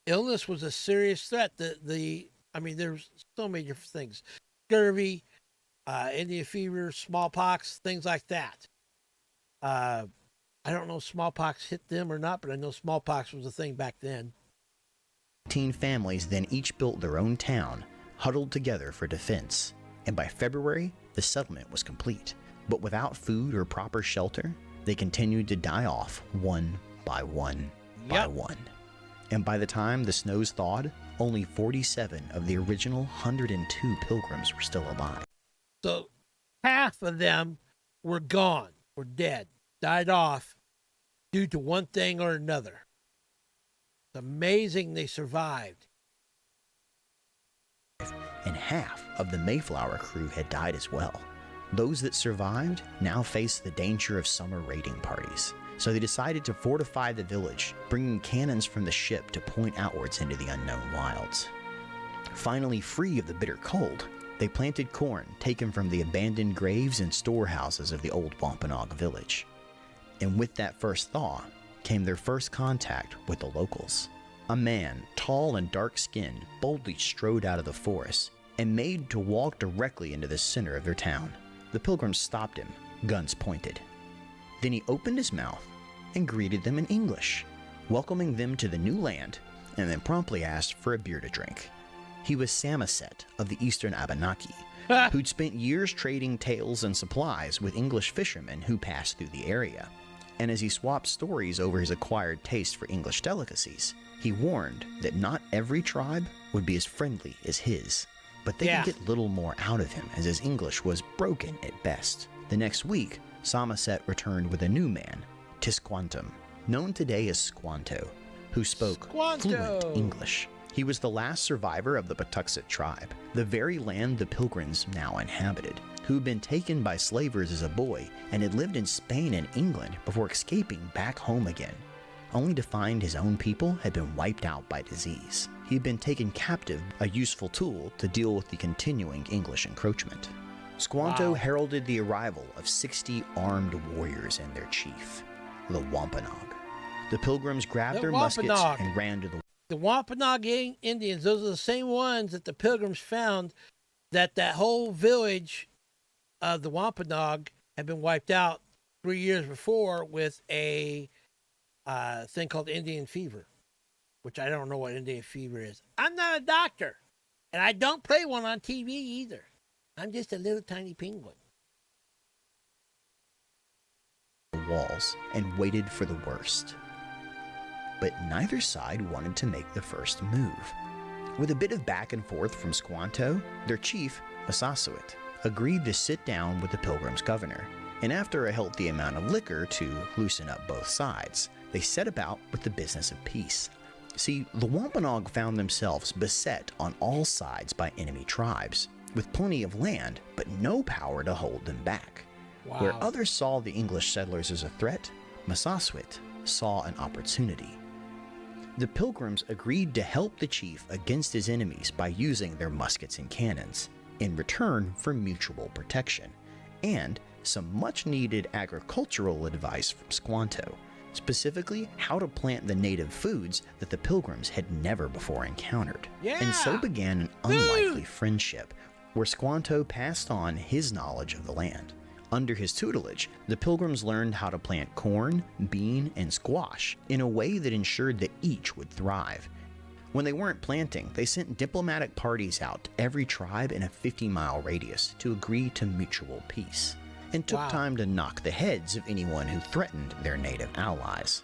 illness was a serious threat. I mean, there's so many different things: scurvy, Indian fever, smallpox, things like that. I don't know if smallpox hit them or not, but I know smallpox was a thing back then. 18 families then each built their own town, huddled together for defense, and by February, the settlement was complete. But without food or proper shelter, they continued to die off one by one by one. And by the time the snows thawed, only 47 of the original 102 pilgrims were still alive. So half of them were gone, were dead, died off due to one thing or another. It's amazing they survived. And half of the Mayflower crew had died as well. Those that survived now faced the danger of summer raiding parties, so they decided to fortify the village, bringing cannons from the ship to point outwards into the unknown wilds. Finally free of the bitter cold, they planted corn taken from the abandoned graves and storehouses of the old Wampanoag village. And with that first thaw came their first contact with the locals. A man, tall and dark-skinned, boldly strode out of the forest and made to walk directly into the center of their town. The pilgrims stopped him, guns pointed. Then he opened his mouth and greeted them in English, welcoming them to the new land, and then promptly asked for a beer to drink. He was Samoset of the eastern Abenaki, who'd spent years trading tales and supplies with English fishermen who passed through the area. And as he swapped stories over his acquired taste for English delicacies, he warned that not every tribe would be as friendly as his, but they could get little more out of him as his English was broken at best. The next week, Samoset returned with a new man, Tisquantum, known today as Squanto, who spoke fluent English. He was the last survivor of the Patuxet tribe, the very land the pilgrims now inhabited, who'd been taken by slavers as a boy and had lived in Spain and England before escaping back home again, only to find his own people had been wiped out by disease. He had been taken captive, a useful tool to deal with the continuing English encroachment. Squanto heralded the arrival of 60 armed warriors and their chief, the Wampanoag. The pilgrims grabbed their muskets and ran to the Wampanoag Indians. Those are the same ones that the pilgrims found that whole village of the Wampanoag had been wiped out 3 years before with a thing called Indian fever, which I don't know what Indian fever is. I'm not a doctor, and I don't play one on TV either. I'm just a little tiny penguin. Walls and waited for the worst. But neither side wanted to make the first move. With a bit of back and forth from Squanto, their chief, Massasoit, agreed to sit down with the pilgrims' governor, and after a healthy amount of liquor to loosen up both sides, they set about with the business of peace. See, the Wampanoag found themselves beset on all sides by enemy tribes, with plenty of land, but no power to hold them back. Wow. Where others saw the English settlers as a threat, Massasoit saw an opportunity. The pilgrims agreed to help the chief against his enemies by using their muskets and cannons, in return for mutual protection, and some much-needed agricultural advice from Squanto, specifically how to plant the native foods that the pilgrims had never before encountered. And so began an unlikely friendship, where Squanto passed on his knowledge of the land. Under his tutelage, the pilgrims learned how to plant corn, bean, and squash in a way that ensured that each would thrive. When they weren't planting, they sent diplomatic parties out to every tribe in a 50-mile radius to agree to mutual peace, and took time to knock the heads of anyone who threatened their native allies.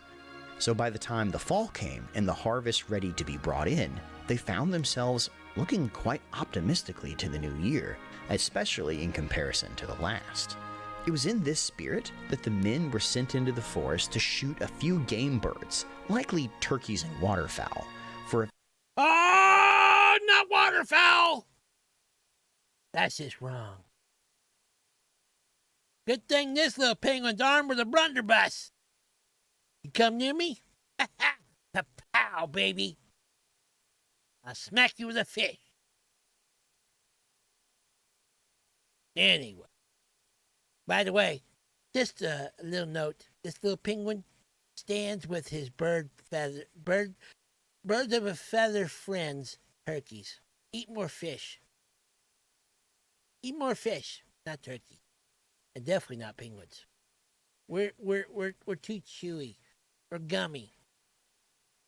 So by the time the fall came and the harvest ready to be brought in, they found themselves looking quite optimistically to the new year, especially in comparison to the last. It was in this spirit that the men were sent into the forest to shoot a few game birds, likely turkeys and waterfowl, for Oh, not waterfowl! That's just wrong. Good thing this little penguin's armed with a blunderbuss. You come near me? Pow, baby. I'll smack you with a fish. Anyway. By the way, just a little note. This little penguin stands with his birds of a feather friends, turkeys. Eat more fish. Eat more fish, not turkey. And definitely not penguins. We're too chewy. We're gummy.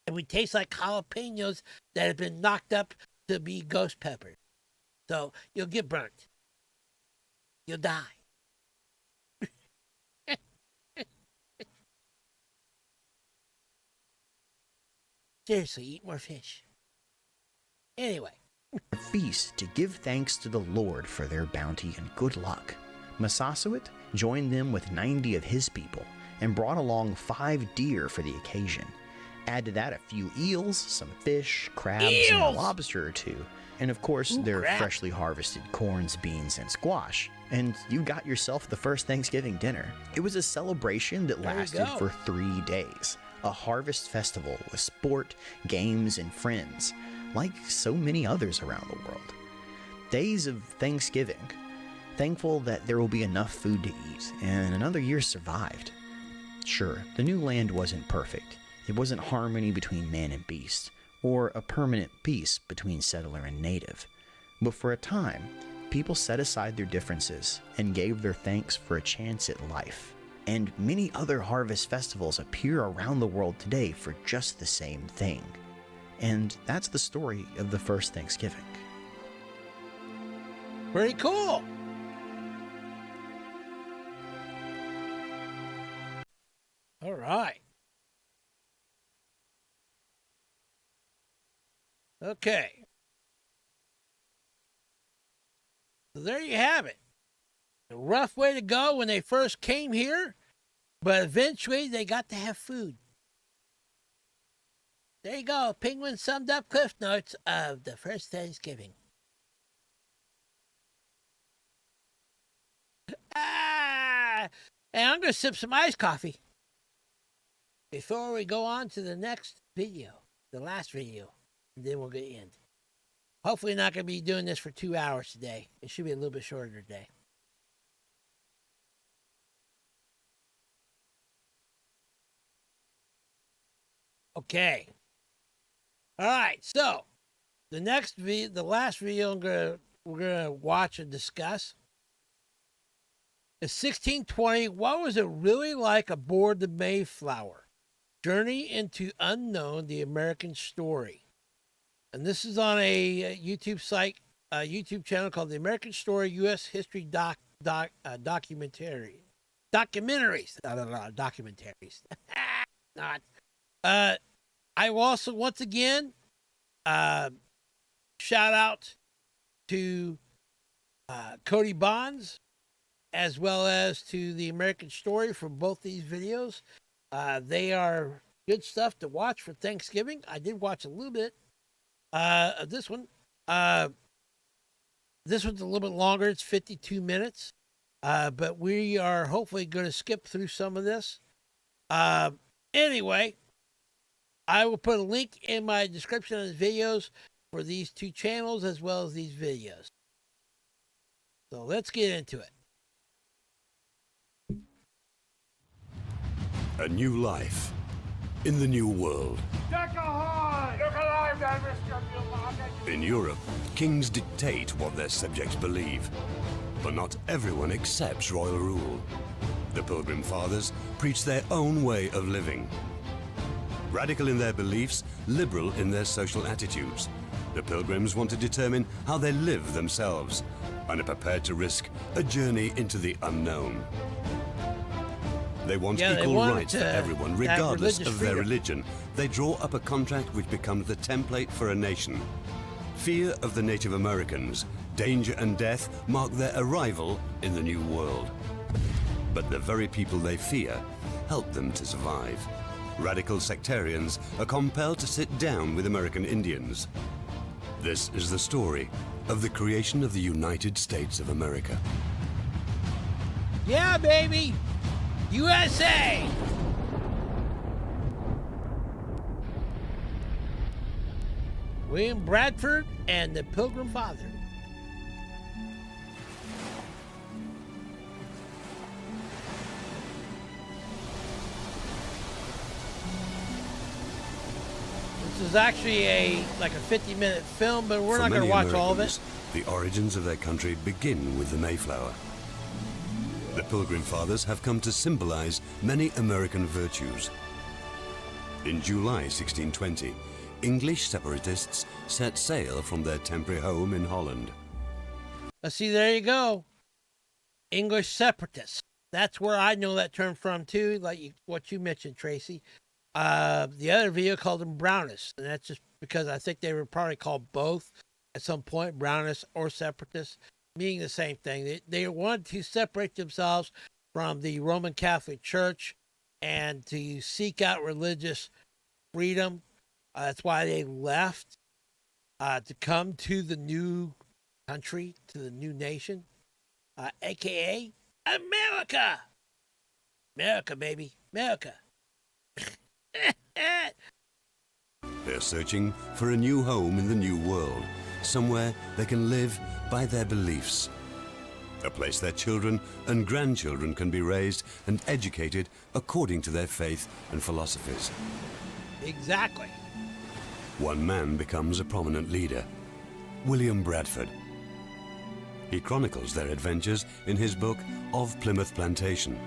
And we taste like jalapenos that have been knocked up to be ghost pepper. So you'll get burnt. You'll die. Seriously, eat more fish. Anyway. A feast to give thanks to the Lord for their bounty and good luck. Massasoit joined them with 90 of his people and brought along 5 deer for the occasion. Add to that a few eels, some fish, crabs, and a lobster or two. And of course, their freshly harvested corns, beans, and squash. And you got yourself the first Thanksgiving dinner. It was a celebration that lasted for 3 days. A harvest festival with sport, games, and friends, like so many others around the world. Days of Thanksgiving, thankful that there will be enough food to eat, and another year survived. Sure, the new land wasn't perfect. It wasn't harmony between man and beast, or a permanent peace between settler and native. But for a time, people set aside their differences and gave their thanks for a chance at life. And many other harvest festivals appear around the world today for just the same thing. And that's the story of the first Thanksgiving. Pretty cool. All right. Okay. So there you have it. A rough way to go when they first came here, but eventually they got to have food. There you go. Penguin summed up Cliff Notes of the first Thanksgiving. And I'm going to sip some iced coffee before we go on to the next video, the last video, and then we'll get in. Hopefully not going to be doing this for 2 hours today. It should be a little bit shorter today. Okay. All right. So the next video, the last video we're gonna watch and discuss is 1620. What was it really like aboard the Mayflower? Journey into Unknown: The American Story. And this is on a YouTube site, a YouTube channel called The American Story U.S. History Documentaries. Not. I will also, once again, shout out to Cody Bonds, as well as to The American Story for both these videos. They are good stuff to watch for Thanksgiving. I did watch a little bit of this one. This one's a little bit longer. It's 52 minutes. But we are hopefully going to skip through some of this. Anyway, I will put a link in my description of the videos for these two channels as well as these videos. So let's get into it. A new life in the new world. In Europe, kings dictate what their subjects believe, but not everyone accepts royal rule. The Pilgrim Fathers preach their own way of living. Radical in their beliefs, liberal in their social attitudes, the Pilgrims want to determine how they live themselves and are prepared to risk a journey into the unknown. They want equal rights for everyone, regardless of their religion. They draw up a contract which becomes the template for a nation. Fear of the Native Americans, danger and death mark their arrival in the new world. But the very people they fear help them to survive. Radical sectarians are compelled to sit down with American Indians. This is the story of the creation of the United States of America. Yeah, baby. USA. William Bradford and the Pilgrim Father. This is actually like a 50-minute film, but we're For not going to many watch all of Americans, it. the origins of their country begin with the Mayflower. The Pilgrim Fathers have come to symbolize many American virtues. In July 1620, English separatists set sail from their temporary home in Holland. See, there you go. English separatists. That's where I know that term from, too, what you mentioned, Tracy. The other video called them Brownists, and that's just because I think they were probably called both at some point, Brownists or separatists, meaning the same thing. They wanted to separate themselves from the Roman Catholic Church and to seek out religious freedom. That's why they left to come to the new country, to the new nation, a.k.a. America. America, baby. America. They're searching for a new home in the new world, somewhere they can live by their beliefs. A place their children and grandchildren can be raised and educated according to their faith and philosophies. Exactly. One man becomes a prominent leader, William Bradford. He chronicles their adventures in his book Of Plymouth Plantation.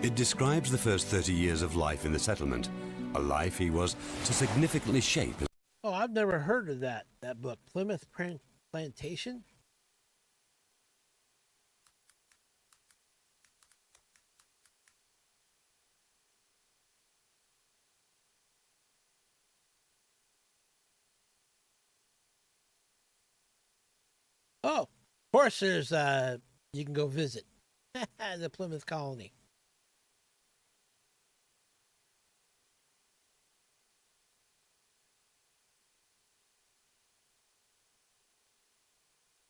It describes the first 30 years of life in the settlement, a life he was to significantly shape. Oh, I've never heard of that book, Plymouth Plantation. Oh, of course, there's you can go visit the Plymouth Colony.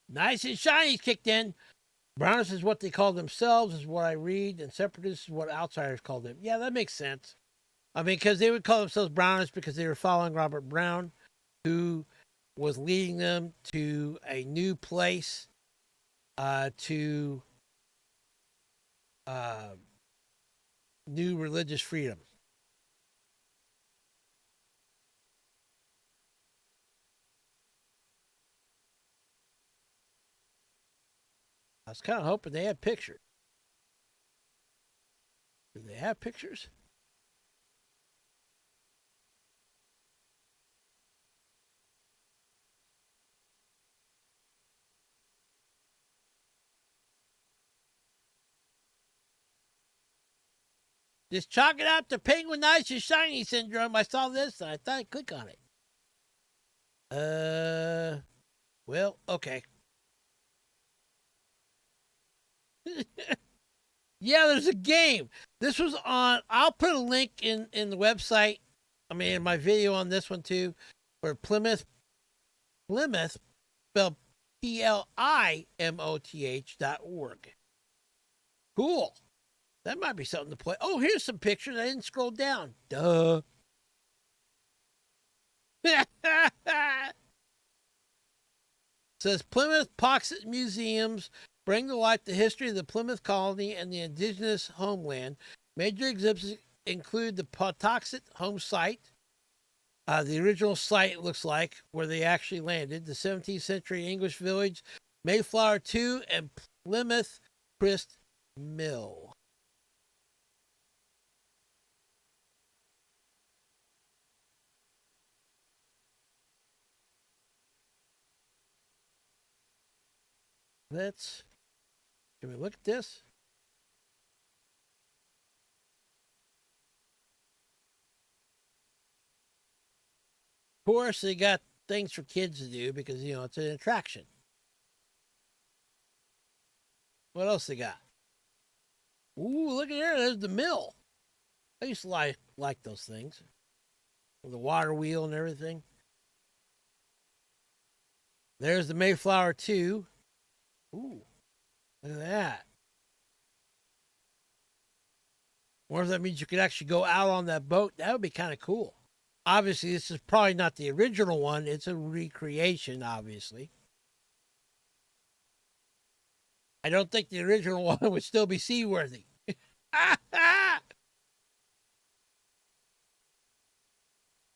Nice and shiny kicked in. Brownists is what they call themselves, is what I read, and separatists is what outsiders call them. Yeah, that makes sense. I mean, because they would call themselves Brownists because they were following Robert Brown, who was leading them to a new place, to new religious freedom. I was kind of hoping they had pictures. Do they have pictures? Just chalk it up to penguin nice and shiny syndrome. I saw this and I thought I'd click on it. Well, okay. Yeah, there's a game. This was on, I'll put a link in the website. I mean, in my video on this one too, for Plymouth, spelled PLIMOTH.org. Cool. That might be something to play. Oh, here's some pictures. I didn't scroll down. Duh. Says Plymouth Poxet Museums bring to life the history of the Plymouth colony and the indigenous homeland. Major exhibits include the Pawtuxet home site, the original site, it looks like, where they actually landed, the 17th century English village, Mayflower 2, and Plymouth Grist Mill. Can we look at this? Of course, they got things for kids to do because, you know, it's an attraction. What else they got? Ooh, look at there. There's the mill. I used to like those things. With the water wheel and everything. There's the Mayflower 2. Ooh, look at that. Or if that means you could actually go out on that boat, that would be kind of cool. Obviously, this is probably not the original one. It's a recreation, obviously. I don't think the original one would still be seaworthy.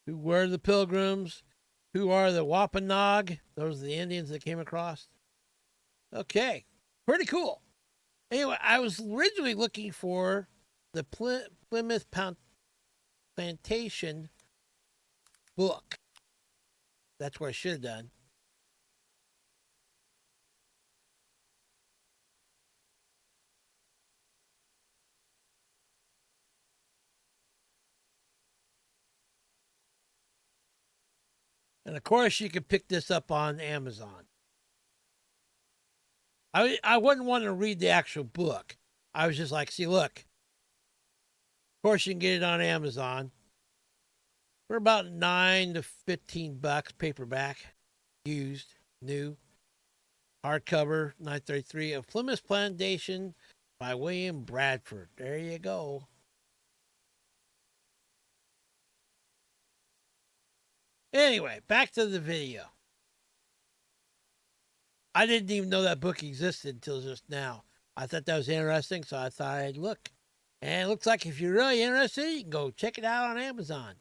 Who were the Pilgrims? Who are the Wampanoag? Those are the Indians that came across. Okay, pretty cool. Anyway, I was originally looking for the Plymouth Plantation book. That's what I should have done. And of course, you can pick this up on Amazon. I wouldn't want to read the actual book. I was just like, see, look. Of course, you can get it on Amazon for about $9 to $15 paperback, used, new, hardcover, 933 of Plymouth Plantation by William Bradford. There you go. Anyway, back to the video. I didn't even know that book existed until just now. I thought that was interesting, so I thought I'd look. And it looks like if you're really interested, you can go check it out on Amazon.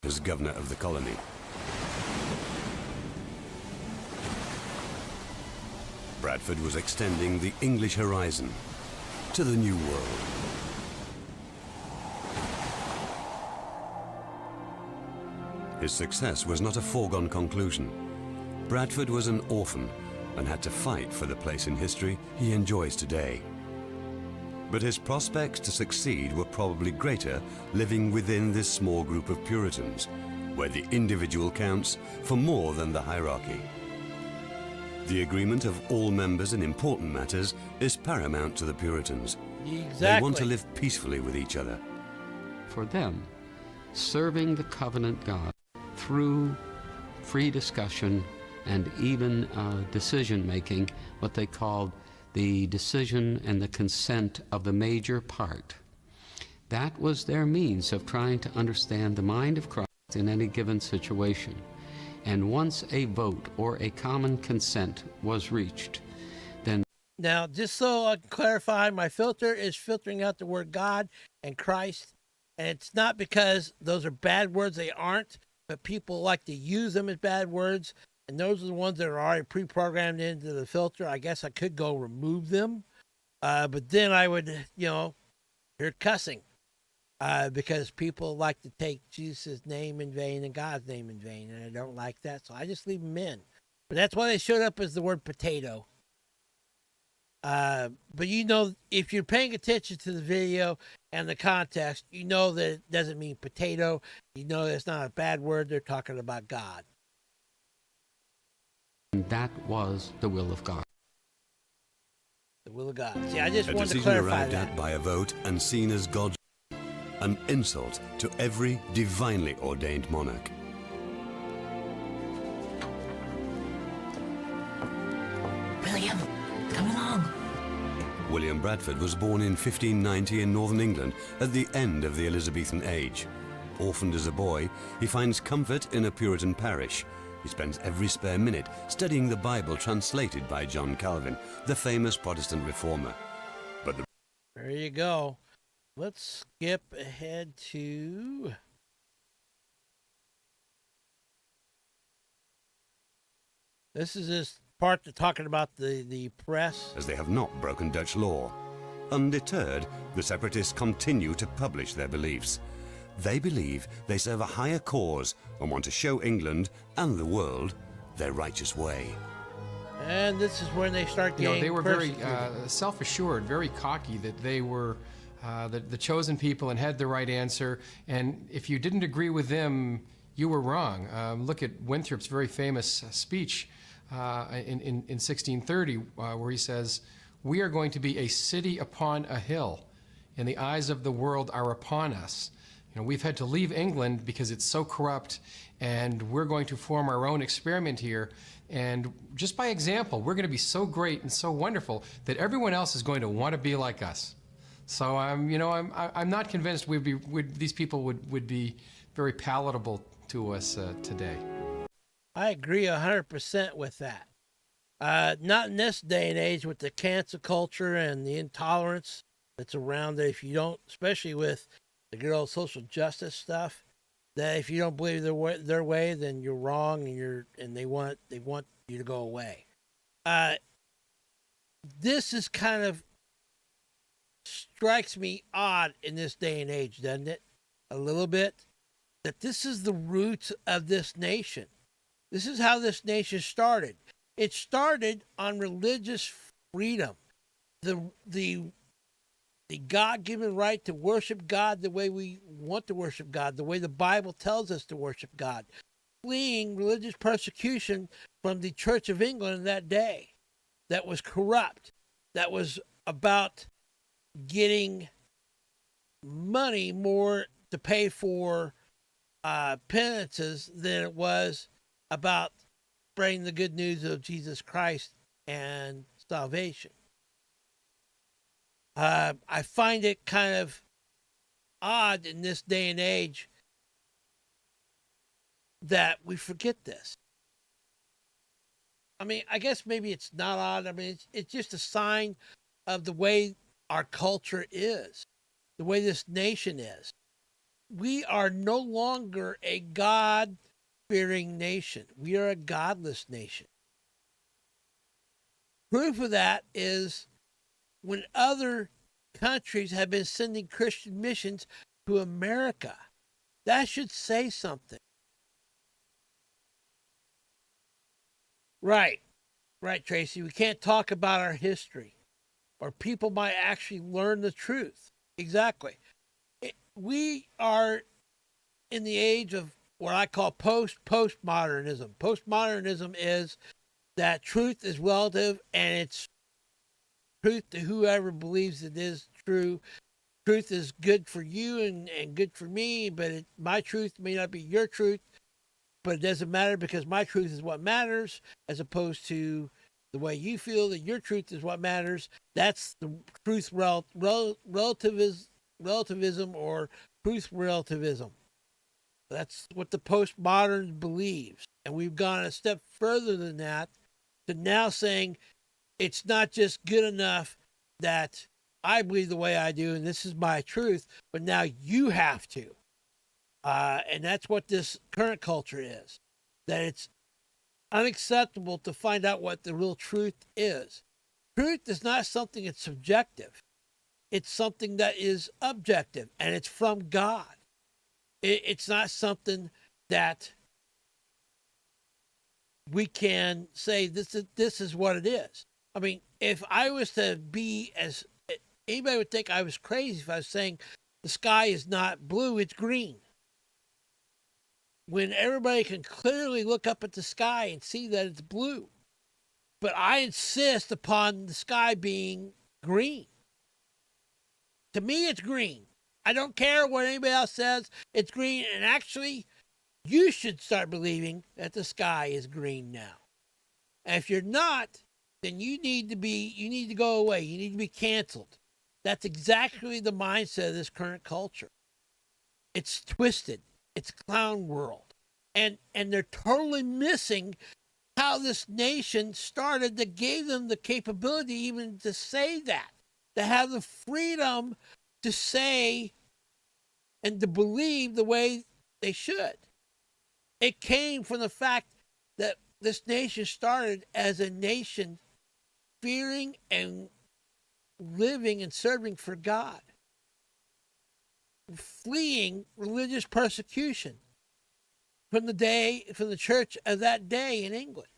As governor of the colony. Bradford was extending the English horizon to the New World. His success was not a foregone conclusion. Bradford was an orphan and had to fight for the place in history he enjoys today. But his prospects to succeed were probably greater living within this small group of Puritans, where the individual counts for more than the hierarchy. The agreement of all members in important matters is paramount to the Puritans. Exactly. They want to live peacefully with each other. For them, serving the covenant God through free discussion and even decision-making, what they called the decision and the consent of the major part. That was their means of trying to understand the mind of Christ in any given situation. And once a vote or a common consent was reached, then... Now, just so I can clarify, my filter is filtering out the word God and Christ. And it's not because those are bad words. They aren't. But people like to use them as bad words. And those are the ones that are already pre-programmed into the filter. I guess I could go remove them. But then I would, hear cussing. Because people like to take Jesus' name in vain and God's name in vain. And I don't like that. So I just leave them in. But that's why they showed up as the word potato. But if you're paying attention to the video and the context, you know that it doesn't mean potato. You know that it's not a bad word. They're talking about God. that was the will of God. The will of God. See, I just wanted to decision clarify arrived that. at by a vote and seen as God's, an insult to every divinely ordained monarch. William, come along. William Bradford was born in 1590 in northern England at the end of the Elizabethan age. Orphaned as a boy, he finds comfort in a Puritan parish. He spends every spare minute studying the Bible translated by John Calvin, the famous Protestant reformer. But There you go. Let's skip ahead to... This is this part that's talking about the press. as they have not broken Dutch law. Undeterred, the separatists continue to publish their beliefs. They believe they serve a higher cause and want to show England and the world their righteous way. And this is when they start getting they were very persecuted. self-assured, very cocky that they were the chosen people and had the right answer. And if you didn't agree with them, you were wrong. Look at Winthrop's very famous speech in 1630, where he says, "We are going to be a city upon a hill, and the eyes of the world are upon us." We've had to leave England because it's so corrupt, and we're going to form our own experiment here. And just by example, we're going to be so great and so wonderful that everyone else is going to want to be like us. So I'm not convinced these people would be very palatable to us today. I agree 100% with that. Not in this day and age with the cancel culture and the intolerance that's around it. If you don't, especially with the good old social justice stuff, that if you don't believe their way, then you're wrong, and they want you to go away. This is kind of strikes me odd in this day and age, doesn't it? A little bit. That this is the roots of this nation. This is how this nation started. It started on religious freedom. The God-given right to worship God the way we want to worship God, the way the Bible tells us to worship God. Fleeing religious persecution from the Church of England in that day that was corrupt, that was about getting money more to pay for penances than it was about spreading the good news of Jesus Christ and salvation. I find it kind of odd in this day and age that we forget this. I mean, I guess maybe it's not odd. I mean, it's just a sign of the way our culture is, the way this nation is. We are no longer a God-fearing nation. We are a godless nation. Proof of that is when other countries have been sending Christian missions to America. That should say something. Right, Tracy. We can't talk about our history, or people might actually learn the truth. Exactly. We are in the age of what I call postmodernism. Postmodernism is that truth is relative, and it's truth to whoever believes it is true. Truth is good for you and good for me, but my truth may not be your truth, but it doesn't matter because my truth is what matters, as opposed to the way you feel that your truth is what matters. That's the truth relativism or truth relativism. That's what the postmodern believes. And we've gone a step further than that to now saying it's not just good enough that I believe the way I do and this is my truth, but now you have to. And that's what this current culture is, that it's unacceptable to find out what the real truth is. Truth is not something that's subjective. It's something that is objective, and it's from God. It's not something that we can say this is what it is. I mean, if I was to be anybody would think I was crazy if I was saying the sky is not blue, it's green. When everybody can clearly look up at the sky and see that it's blue. But I insist upon the sky being green. To me, it's green. I don't care what anybody else says. It's green. And actually, you should start believing that the sky is green now. And if you're not, then you need to go away. You need to be canceled. That's exactly the mindset of this current culture. It's twisted. It's clown world. And they're totally missing how this nation started that gave them the capability even to say that, to have the freedom to say and to believe the way they should. It came from the fact that this nation started as a nation fearing and living and serving for God, fleeing religious persecution from the church of that day in England.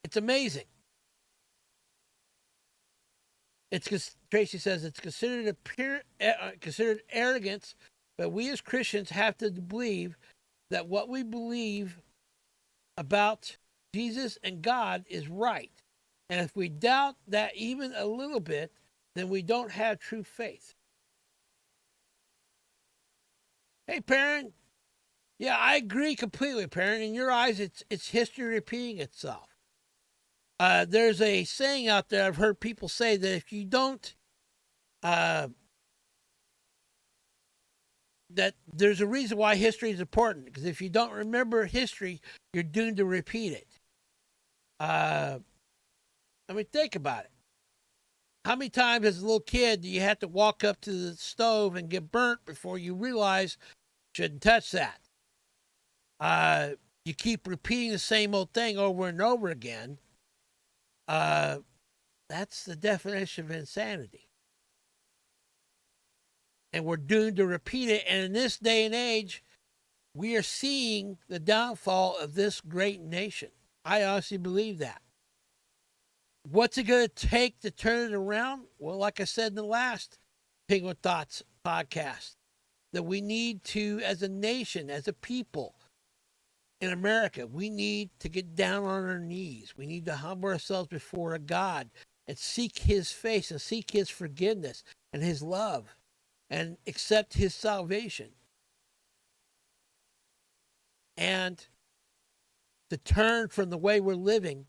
It's amazing. Tracy says it's considered arrogance, but we as Christians have to believe that what we believe about Jesus and God is right. And if we doubt that even a little bit, then we don't have true faith. Hey, Perrin. Yeah, I agree completely, Perrin. In your eyes, it's history repeating itself. There's a saying out there I've heard people say that if you don't that there's a reason why history is important, because if you don't remember history, you're doomed to repeat it. I mean, think about it. How many times as a little kid do you have to walk up to the stove and get burnt before you realize you shouldn't touch that? You keep repeating the same old thing over and over again. That's the definition of insanity. And we're doomed to repeat it. And in this day and age, we are seeing the downfall of this great nation. I honestly believe that. What's it going to take to turn it around? Well, like I said in the last Penguin Thoughts podcast, that we need to, as a nation, as a people in America, we need to get down on our knees. We need to humble ourselves before a God and seek his face and seek his forgiveness and his love and accept his salvation. And to turn from the way we're living,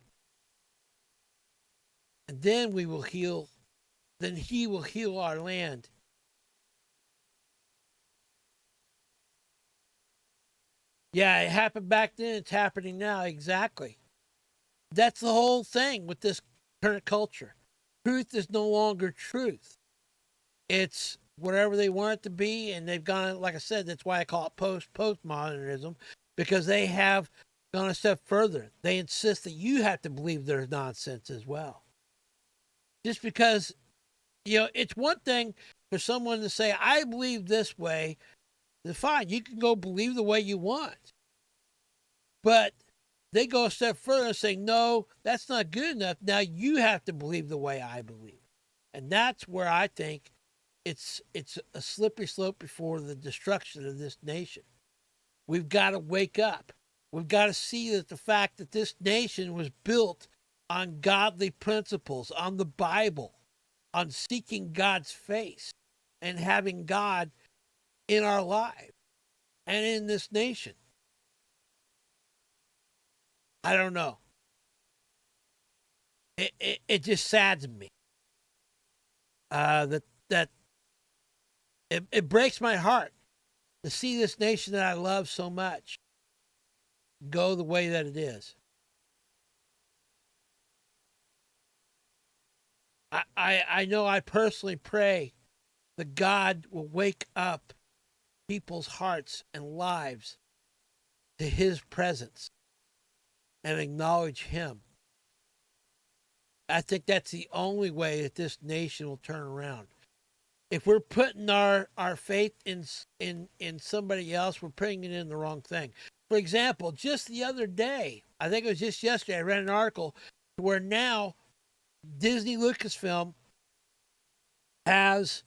and then we will heal, then he will heal our land. Yeah, it happened back then, it's happening now, exactly. That's the whole thing with this current culture. Truth is no longer truth. It's whatever they want it to be, and they've gone, like I said, that's why I call it postmodernism, because they have gone a step further. They insist that you have to believe there's nonsense as well. Just because, it's one thing for someone to say, I believe this way, then fine, you can go believe the way you want. But they go a step further and say, no, that's not good enough. Now you have to believe the way I believe. And that's where I think it's a slippery slope before the destruction of this nation. We've got to wake up. We've got to see that the fact that this nation was built on godly principles, on the Bible, on seeking God's face and having God in our lives and in this nation. I don't know. It just saddens me. That it breaks my heart to see this nation that I love so much go the way that it is. I know I personally pray that God will wake up people's hearts and lives to his presence and acknowledge him. I think that's the only way that this nation will turn around. If we're putting our faith in somebody else, we're putting it in the wrong thing. For example, just the other day, I think it was just yesterday, I read an article where now Disney Lucasfilm has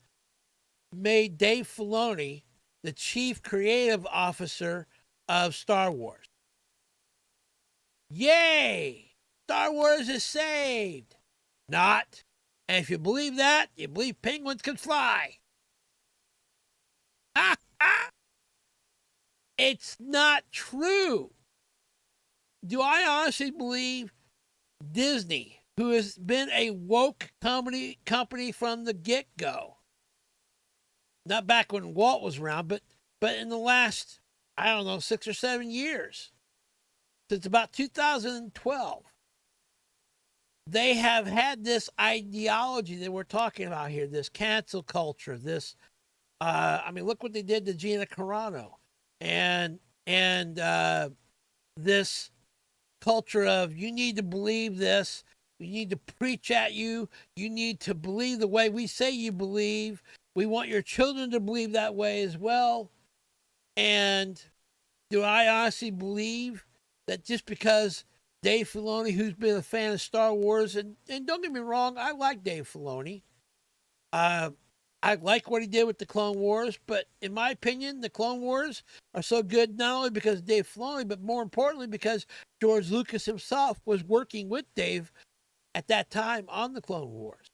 made Dave Filoni the chief creative officer of Star Wars. Yay! Star Wars is saved. Not. And if you believe that, you believe penguins can fly. It's not true. Do I honestly believe Disney, who has been a woke company from the get-go, not back when Walt was around, but in the last, 6 or 7 years, since about 2012, they have had this ideology that we're talking about here, this cancel culture, this, look what they did to Gina Carano, and this culture of you need to believe this, we need to preach at you, you need to believe the way we say you believe, we want your children to believe that way as well. And do I honestly believe that just because Dave Filoni, who's been a fan of Star Wars, and don't get me wrong, I like Dave Filoni. I like what he did with the Clone Wars, but in my opinion, the Clone Wars are so good not only because of Dave Filoni, but more importantly because George Lucas himself was working with Dave at that time on the Clone Wars.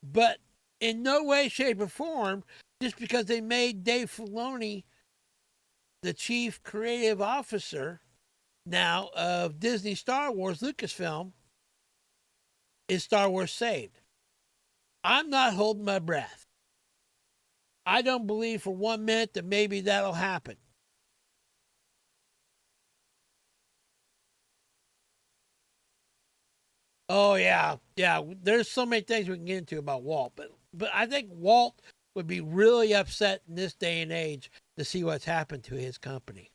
But in no way, shape, or form, just because they made Dave Filoni the chief creative officer now of Disney Star Wars Lucasfilm, is Star Wars saved? I'm not holding my breath. I don't believe for 1 minute that maybe that'll happen. Oh yeah. There's so many things we can get into about Walt, but I think Walt would be really upset in this day and age to see what's happened to his company,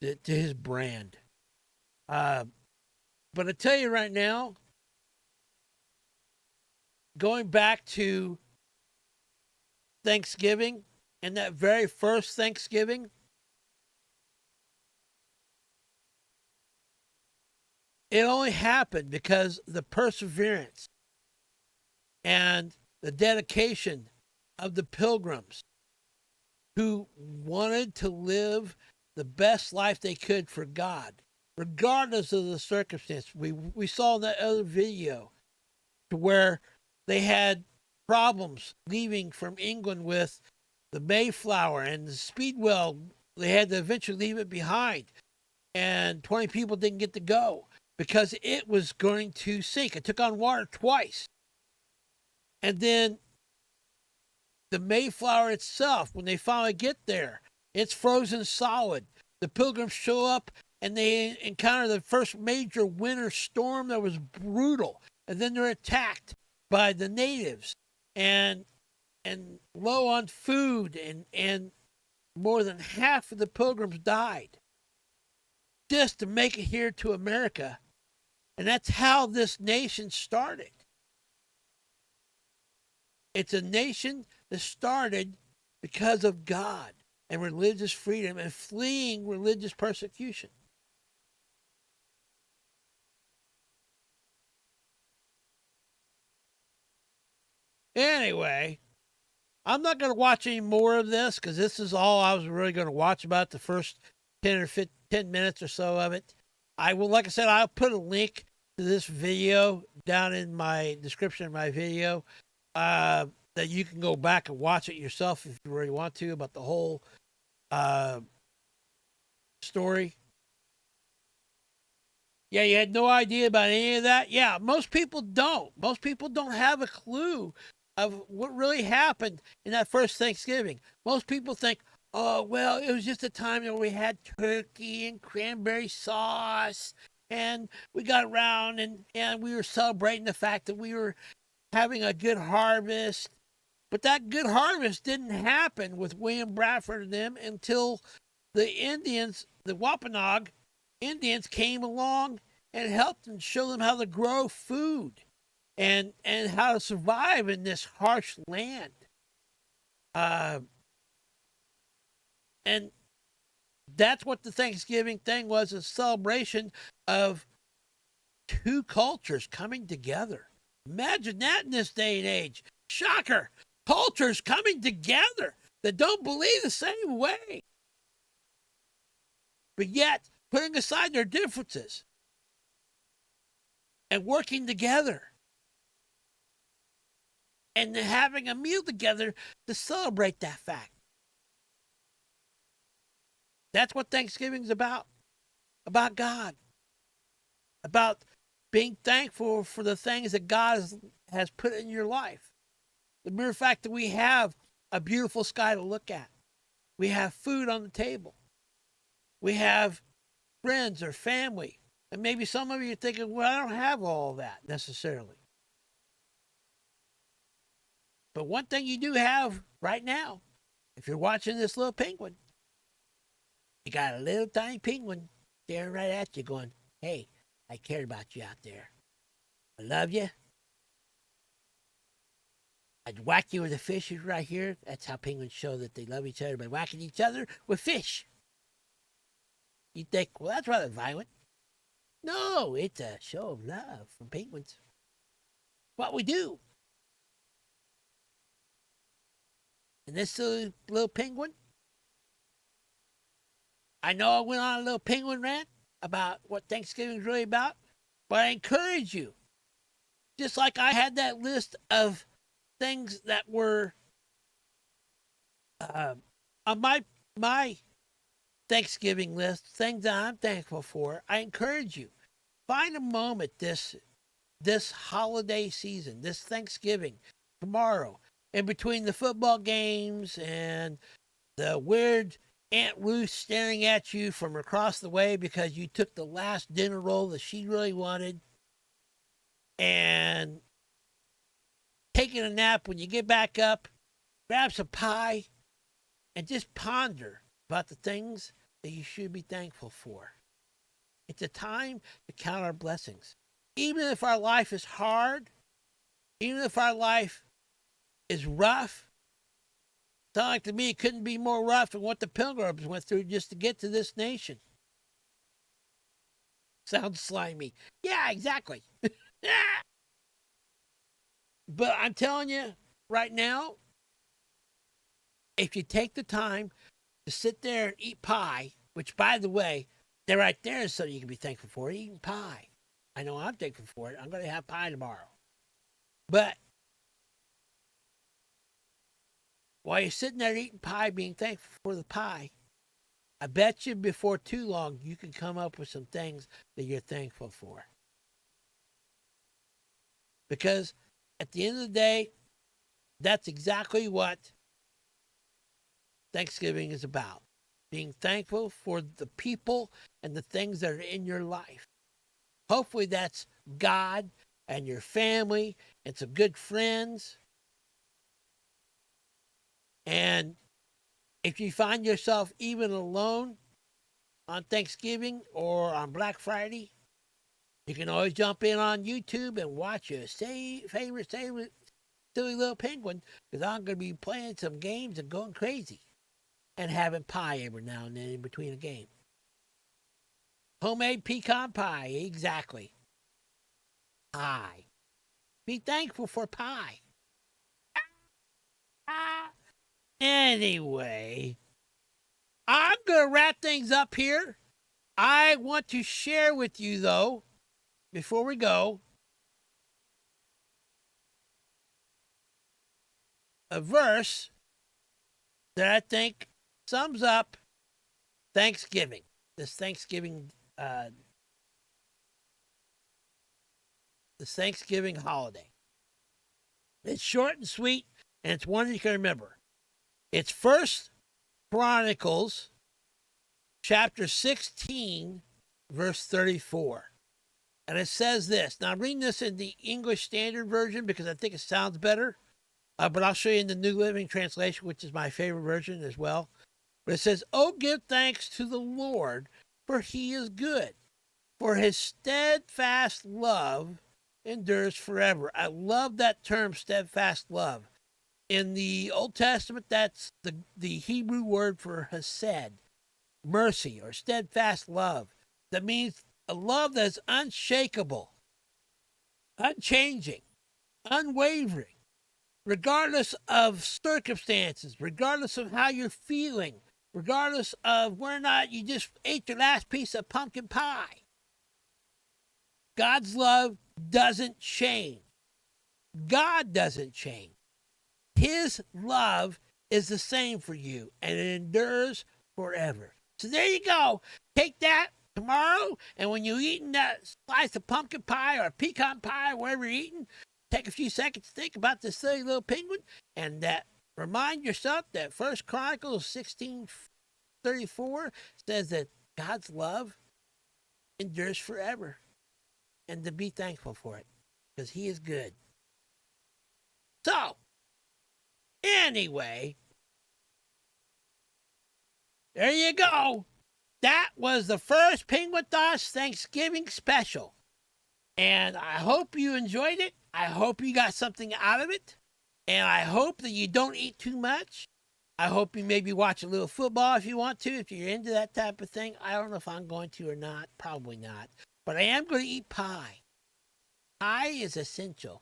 to his brand. But I tell you right now, going back to Thanksgiving and that very first Thanksgiving, it only happened because the perseverance and the dedication of the Pilgrims who wanted to live the best life they could for God, regardless of the circumstance. We saw in that other video to where they had problems leaving from England with the Mayflower and the Speedwell. They had to eventually leave it behind, and 20 people didn't get to go because it was going to sink. It took on water twice. And then the Mayflower itself, when they finally get there, it's frozen solid. The Pilgrims show up and they encounter the first major winter storm that was brutal. And then they're attacked by the natives and low on food, and more than half of the Pilgrims died just to make it here to America. And that's how this nation started. It's a nation that started because of God and religious freedom and fleeing religious persecution. Anyway, I'm not going to watch any more of this because this is all I was really going to watch about the first 10 or 10 minutes or so of it. I will, like I said, I'll put a link to this video down in my description of my video that you can go back and watch it yourself if you really want to, about the whole story. Yeah, you had no idea about any of that? Yeah, most people don't. Most people don't have a clue of what really happened in that first Thanksgiving. Most people think, oh, well, it was just a time that we had turkey and cranberry sauce, and we got around and we were celebrating the fact that we were having a good harvest. But that good harvest didn't happen with William Bradford and them until the Indians, the Wampanoag Indians, came along and helped them, show them how to grow food and how to survive in this harsh land. And that's what the Thanksgiving thing was, a celebration of two cultures coming together. Imagine that in this day and age. Shocker. Cultures coming together that don't believe the same way. But yet, putting aside their differences and working together and having a meal together to celebrate that fact. That's what Thanksgiving's about God, about being thankful for the things that God has put in your life. The mere fact that we have a beautiful sky to look at. We have food on the table. We have friends or family. And maybe some of you are thinking, well, I don't have all of that necessarily. But one thing you do have right now, if you're watching this little penguin, you got a little tiny penguin staring right at you going, hey, I care about you out there. I love you. I'd whack you with a fish right here. That's how penguins show that they love each other, by whacking each other with fish. You think, well, that's rather violent. No, it's a show of love from penguins. What we do. And this little penguin, I know I went on a little penguin rant about what Thanksgiving is really about, but I encourage you, just like I had that list of things that were on my Thanksgiving list, things that I'm thankful for, I encourage you, find a moment this this holiday season, this Thanksgiving, tomorrow, in between the football games and the weird Aunt Ruth staring at you from across the way because you took the last dinner roll that she really wanted, and taking a nap when you get back up, grab some pie, and just ponder about the things that you should be thankful for. It's a time to count our blessings. Even if our life is hard, even if our life is rough, sounds like to me it couldn't be more rough than what the Pilgrims went through just to get to this nation. Sounds slimy. Yeah, exactly. But I'm telling you right now, if you take the time to sit there and eat pie, which, by the way, they're right there so you can be thankful for it, eating pie. I know I'm thankful for it. I'm going to have pie tomorrow. But while you're sitting there eating pie, being thankful for the pie, I bet you before too long you can come up with some things that you're thankful for. Because at the end of the day, that's exactly what Thanksgiving is about. Being thankful for the people and the things that are in your life. Hopefully that's God and your family and some good friends. And if you find yourself even alone on Thanksgiving or on Black Friday, you can always jump in on YouTube and watch your favorite silly little penguin, because I'm going to be playing some games and going crazy and having pie every now and then in between a game. Homemade pecan pie, exactly. Pie. Be thankful for pie. Anyway, I'm going to wrap things up here. I want to share with you, though, before we go, a verse that I think sums up Thanksgiving, this Thanksgiving holiday. It's short and sweet, and it's one you can remember. It's 1 Chronicles chapter 16, verse 34. And it says this. Now, I'm reading this in the English Standard Version because I think it sounds better. But I'll show you in the New Living Translation, which is my favorite version as well. But it says, "Oh, give thanks to the Lord, for he is good, for his steadfast love endures forever." I love that term, steadfast love. In the Old Testament, that's the Hebrew word for hesed, mercy or steadfast love. That means a love that's unshakable, unchanging, unwavering, regardless of circumstances, regardless of how you're feeling, regardless of whether or not you just ate your last piece of pumpkin pie. God's love doesn't change. God doesn't change. His love is the same for you, and it endures forever. So there you go. Take that tomorrow, and when you're eating that slice of pumpkin pie or pecan pie, or whatever you're eating, take a few seconds to think about this silly little penguin, and that remind yourself that 1 Chronicles 16:34 says that God's love endures forever, and to be thankful for it, because he is good. So, anyway, there you go. That was the first Penguin Thoughts Thanksgiving special. And I hope you enjoyed it. I hope you got something out of it. And I hope that you don't eat too much. I hope you maybe watch a little football if you want to, if you're into that type of thing. I don't know if I'm going to or not. Probably not. But I am going to eat pie. Pie is essential.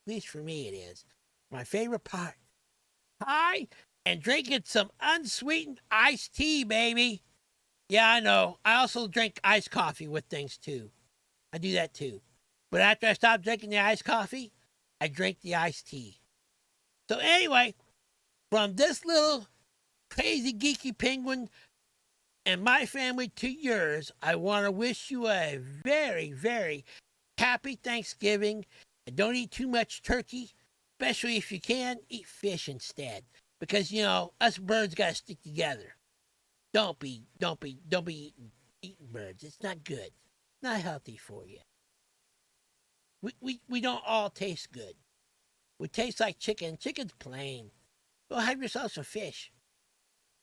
At least for me it is. My favorite part. Pie and drinking some unsweetened iced tea, baby. Yeah, I know. I also drink iced coffee with things too. I do that too. But after I stop drinking the iced coffee, I drink the iced tea. So anyway, from this little crazy geeky penguin and my family to yours, I want to wish you a very, very Happy Thanksgiving. And don't eat too much turkey, especially if you can, eat fish instead. Because, you know, us birds got to stick together. Don't be eating birds. It's not good. Not healthy for you. We don't all taste good. We taste like chicken. Chicken's plain. Go have yourself some fish.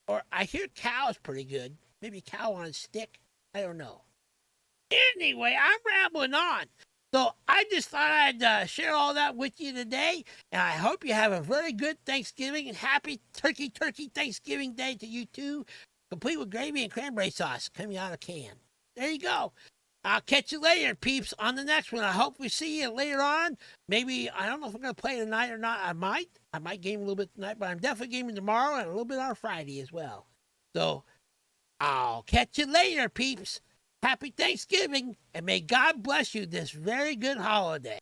Or I hear cow's pretty good. Maybe cow on a stick. I don't know. Anyway, I'm rambling on. So I just thought I'd share all that with you today. And I hope you have a very good Thanksgiving and happy turkey Thanksgiving Day to you too. Complete with gravy and cranberry sauce coming out of a can. There you go. I'll catch you later, peeps, on the next one. I hope we see you later on. Maybe, I don't know if I'm going to play tonight or not. I might game a little bit tonight, but I'm definitely gaming tomorrow and a little bit on Friday as well. So, I'll catch you later, peeps. Happy Thanksgiving, and may God bless you this very good holiday.